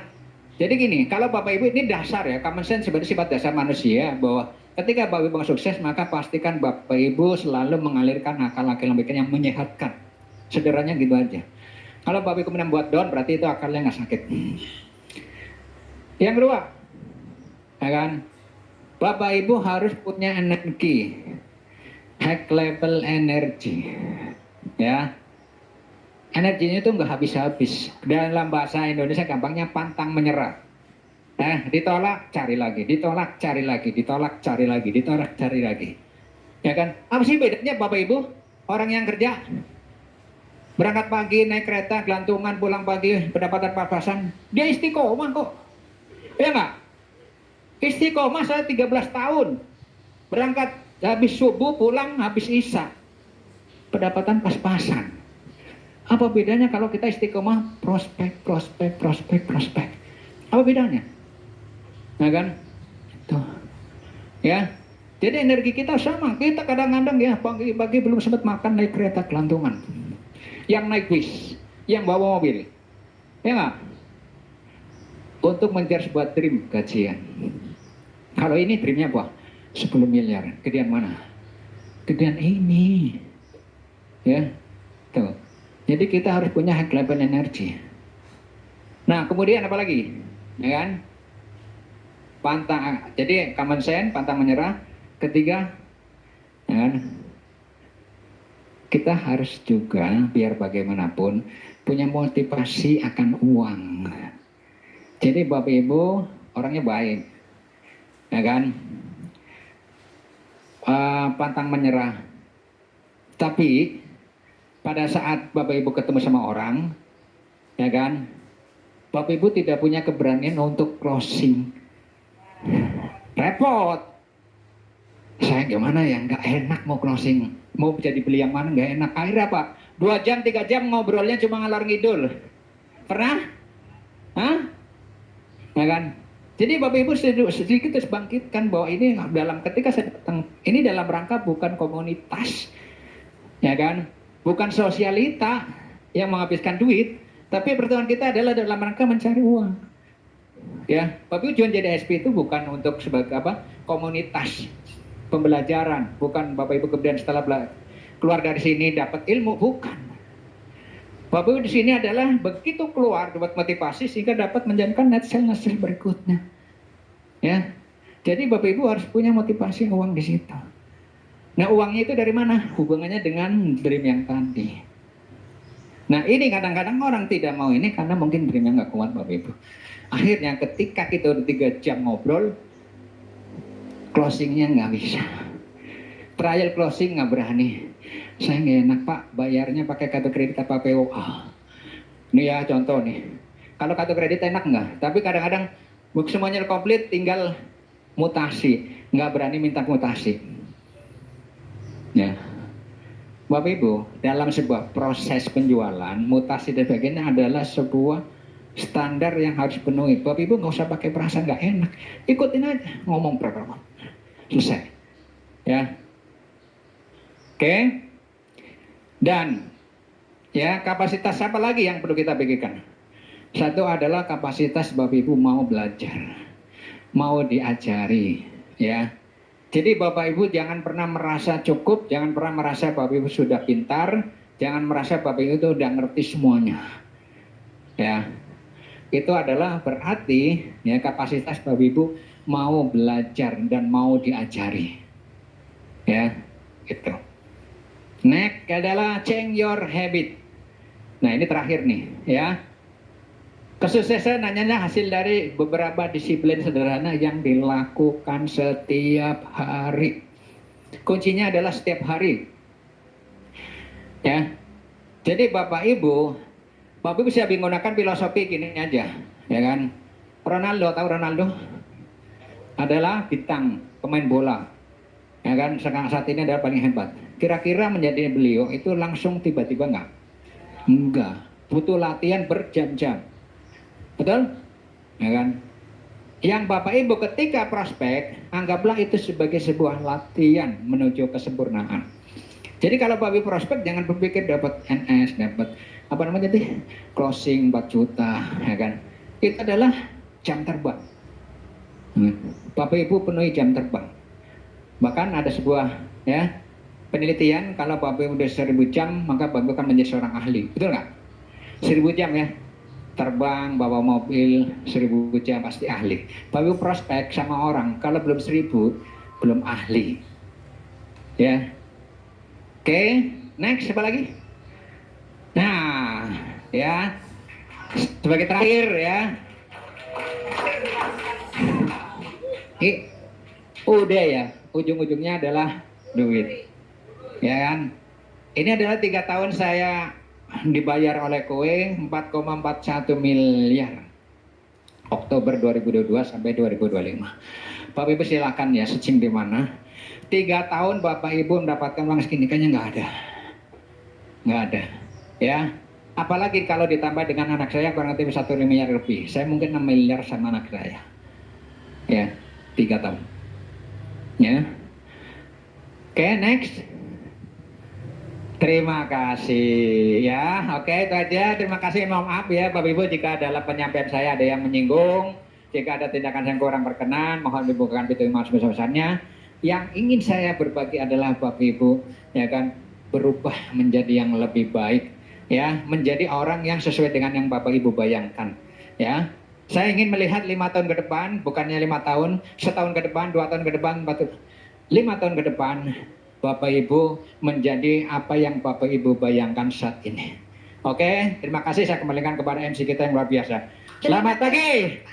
jadi gini, kalau Bapak Ibu ini dasar ya, common sense sebagai sifat dasar manusia bahwa ketika Bapak Ibu sukses maka pastikan Bapak Ibu selalu mengalirkan akal-akal yang menyehatkan. Sederhananya gitu aja. Kalau Bapak Ibu kemudian buat down berarti itu akalnya nggak sakit. Yang kedua, ya kan? Bapak Ibu harus punya energi, high level energy, ya. Energinya itu nggak habis-habis. Dalam bahasa Indonesia gampangnya pantang menyerah. Ditolak, cari lagi, ditolak, cari lagi, ditolak, cari lagi, ditolak, cari lagi. Ya kan? Apa sih bedanya Bapak Ibu? Orang yang kerja, berangkat pagi, naik kereta, gelantungan, pulang pagi, pendapatan pas-pasan, dia istiqomah kok. Ya nggak? Istiqomah saya 13 tahun. Berangkat habis subuh, pulang habis isya. Pendapatan pas-pasan. Apa bedanya kalau kita istiqomah prospek. Apa bedanya? Nah kan? Tuh. Ya. Jadi energi kita sama. Kita kadang-kadang ya pagi-pagi belum sempat makan naik kereta gelantungan. Yang naik bis, yang bawa mobil. Ya nggak? Untuk mengejar sebuah dream gajian. Kalau ini dreamnya apa? 10 miliar. Gedean mana? Gedean ini. Ya. Tuh. Jadi kita harus punya high level energy. Nah, kemudian apa lagi? Ya kan? Pantang. Jadi common sense, pantang menyerah. Ketiga, ya kan? Kita harus juga biar bagaimanapun punya motivasi akan uang. Jadi Bapak Ibu orangnya baik. Ya kan? Pantang menyerah. Tapi pada saat Bapak Ibu ketemu sama orang, ya kan, Bapak Ibu tidak punya keberanian untuk closing. Repot. Saya gimana ya, nggak enak mau closing. Mau jadi beli yang mana nggak enak. Akhirnya apa? 2 jam, 3 jam ngobrolnya cuma ngalor ngidul. Pernah? Hah? Ya kan? Jadi Bapak Ibu sedikit terus bangkitkan bahwa ini dalam ketika saya datang, ini dalam rangka bukan komunitas, ya kan? Bukan sosialita yang menghabiskan duit, tapi pertemuan kita adalah dalam rangka mencari uang. Ya, Bapak Ibu tujuan jadi SP itu bukan untuk sebagai apa? Komunitas pembelajaran, bukan Bapak Ibu kemudian setelah keluar dari sini dapat ilmu, bukan. Bapak Ibu di sini adalah begitu keluar dapat motivasi sehingga dapat menjalankan net sale berikutnya. Ya. Jadi Bapak Ibu harus punya motivasi uang di situ. Nah, uangnya itu dari mana? Hubungannya dengan dream yang tadi. Nah, ini kadang-kadang orang tidak mau ini karena mungkin dreamnya nggak kuat Bapak Ibu. Akhirnya ketika kita udah 3 jam ngobrol, closingnya nggak bisa. Trial closing nggak berani. Saya nggak enak Pak, bayarnya pakai kartu kredit apa POA. Ini ya contoh nih. Kalau kartu kredit enak nggak? Tapi kadang-kadang semuanya komplit, tinggal mutasi. Nggak berani minta mutasi. Ya, Bapak Ibu, dalam sebuah proses penjualan, mutasi dan sebagainya adalah sebuah standar yang harus penuhi. Bapak Ibu nggak usah pakai perasaan nggak enak, ikutin aja, ngomong berapa, selesai. Ya, oke. Dan ya kapasitas apa lagi yang perlu kita pikirkan? Satu adalah kapasitas Bapak Ibu mau belajar, mau diajari, ya. Jadi Bapak Ibu jangan pernah merasa cukup, jangan pernah merasa Bapak Ibu sudah pintar, jangan merasa Bapak Ibu itu udah ngerti semuanya. Ya. Itu adalah berarti ya kapasitas Bapak Ibu mau belajar dan mau diajari. Ya, gitu. Next adalah change your habit. Nah, ini terakhir nih, ya. Kesuksesan hanya hasil dari beberapa disiplin sederhana yang dilakukan setiap hari. Kuncinya adalah setiap hari. Ya Ya. Jadi Bapak Ibu bisa menggunakan filosofi gini aja, ya kan? Ronaldo, tahu Ronaldo? Adalah bintang pemain bola, ya kan? Sekarang saat ini adalah paling hebat. Kira-kira menjadi beliau itu langsung tiba-tiba enggak? Enggak. Butuh latihan berjam-jam. Betul? Ya kan? Yang Bapak Ibu ketika prospek, anggaplah itu sebagai sebuah latihan menuju kesempurnaan. Jadi kalau Bapak Ibu prospek jangan berpikir dapat NS, dapat apa namanya tadi? Closing 4 juta, ya kan? Itu adalah jam terbang. Bapak Ibu penuhi jam terbang. Bahkan ada sebuah ya penelitian kalau Bapak Ibu udah 1000 jam maka Bapak Ibu akan menjadi seorang ahli. Betul nggak? 1000 jam ya. Terbang, bawa mobil 1000 jam pasti ahli. Bapak Ibu prospek sama orang kalau belum 1000 belum ahli. Ya. Oke, next apa lagi? Nah, ya. Sebagai terakhir ya. Udah ya, ujung-ujungnya adalah duit. Ya kan? Ini adalah 3 tahun saya dibayar oleh Kowe 4,41 miliar. Oktober 2022 sampai 2025. Bapak Ibu silakan ya searching di mana. 3 tahun Bapak Ibu mendapatkan uang segini kayaknya nggak ada. Ya. Apalagi kalau ditambah dengan anak saya kurang lebih 1 miliar lebih. Saya mungkin 6 miliar sama anak saya. Ya, 3 tahun. Ya. Oke, next. Terima kasih ya. Oke, itu aja. Terima kasih. Mohon maaf ya Bapak Ibu jika dalam penyampaian saya ada yang menyinggung, jika ada tindakan yang kurang berkenan, mohon dibukakan pintu maaf sebesar-besarnya. Yang ingin saya berbagi adalah Bapak Ibu ya kan berubah menjadi yang lebih baik ya, menjadi orang yang sesuai dengan yang Bapak Ibu bayangkan ya. Saya ingin melihat 5 tahun ke depan, bukannya 5 tahun, setahun ke depan, 2 tahun ke depan, 5 tahun ke depan Bapak Ibu menjadi apa yang Bapak Ibu bayangkan saat ini. Oke, terima kasih. Saya kembalikan kepada MC kita yang luar biasa. Selamat pagi.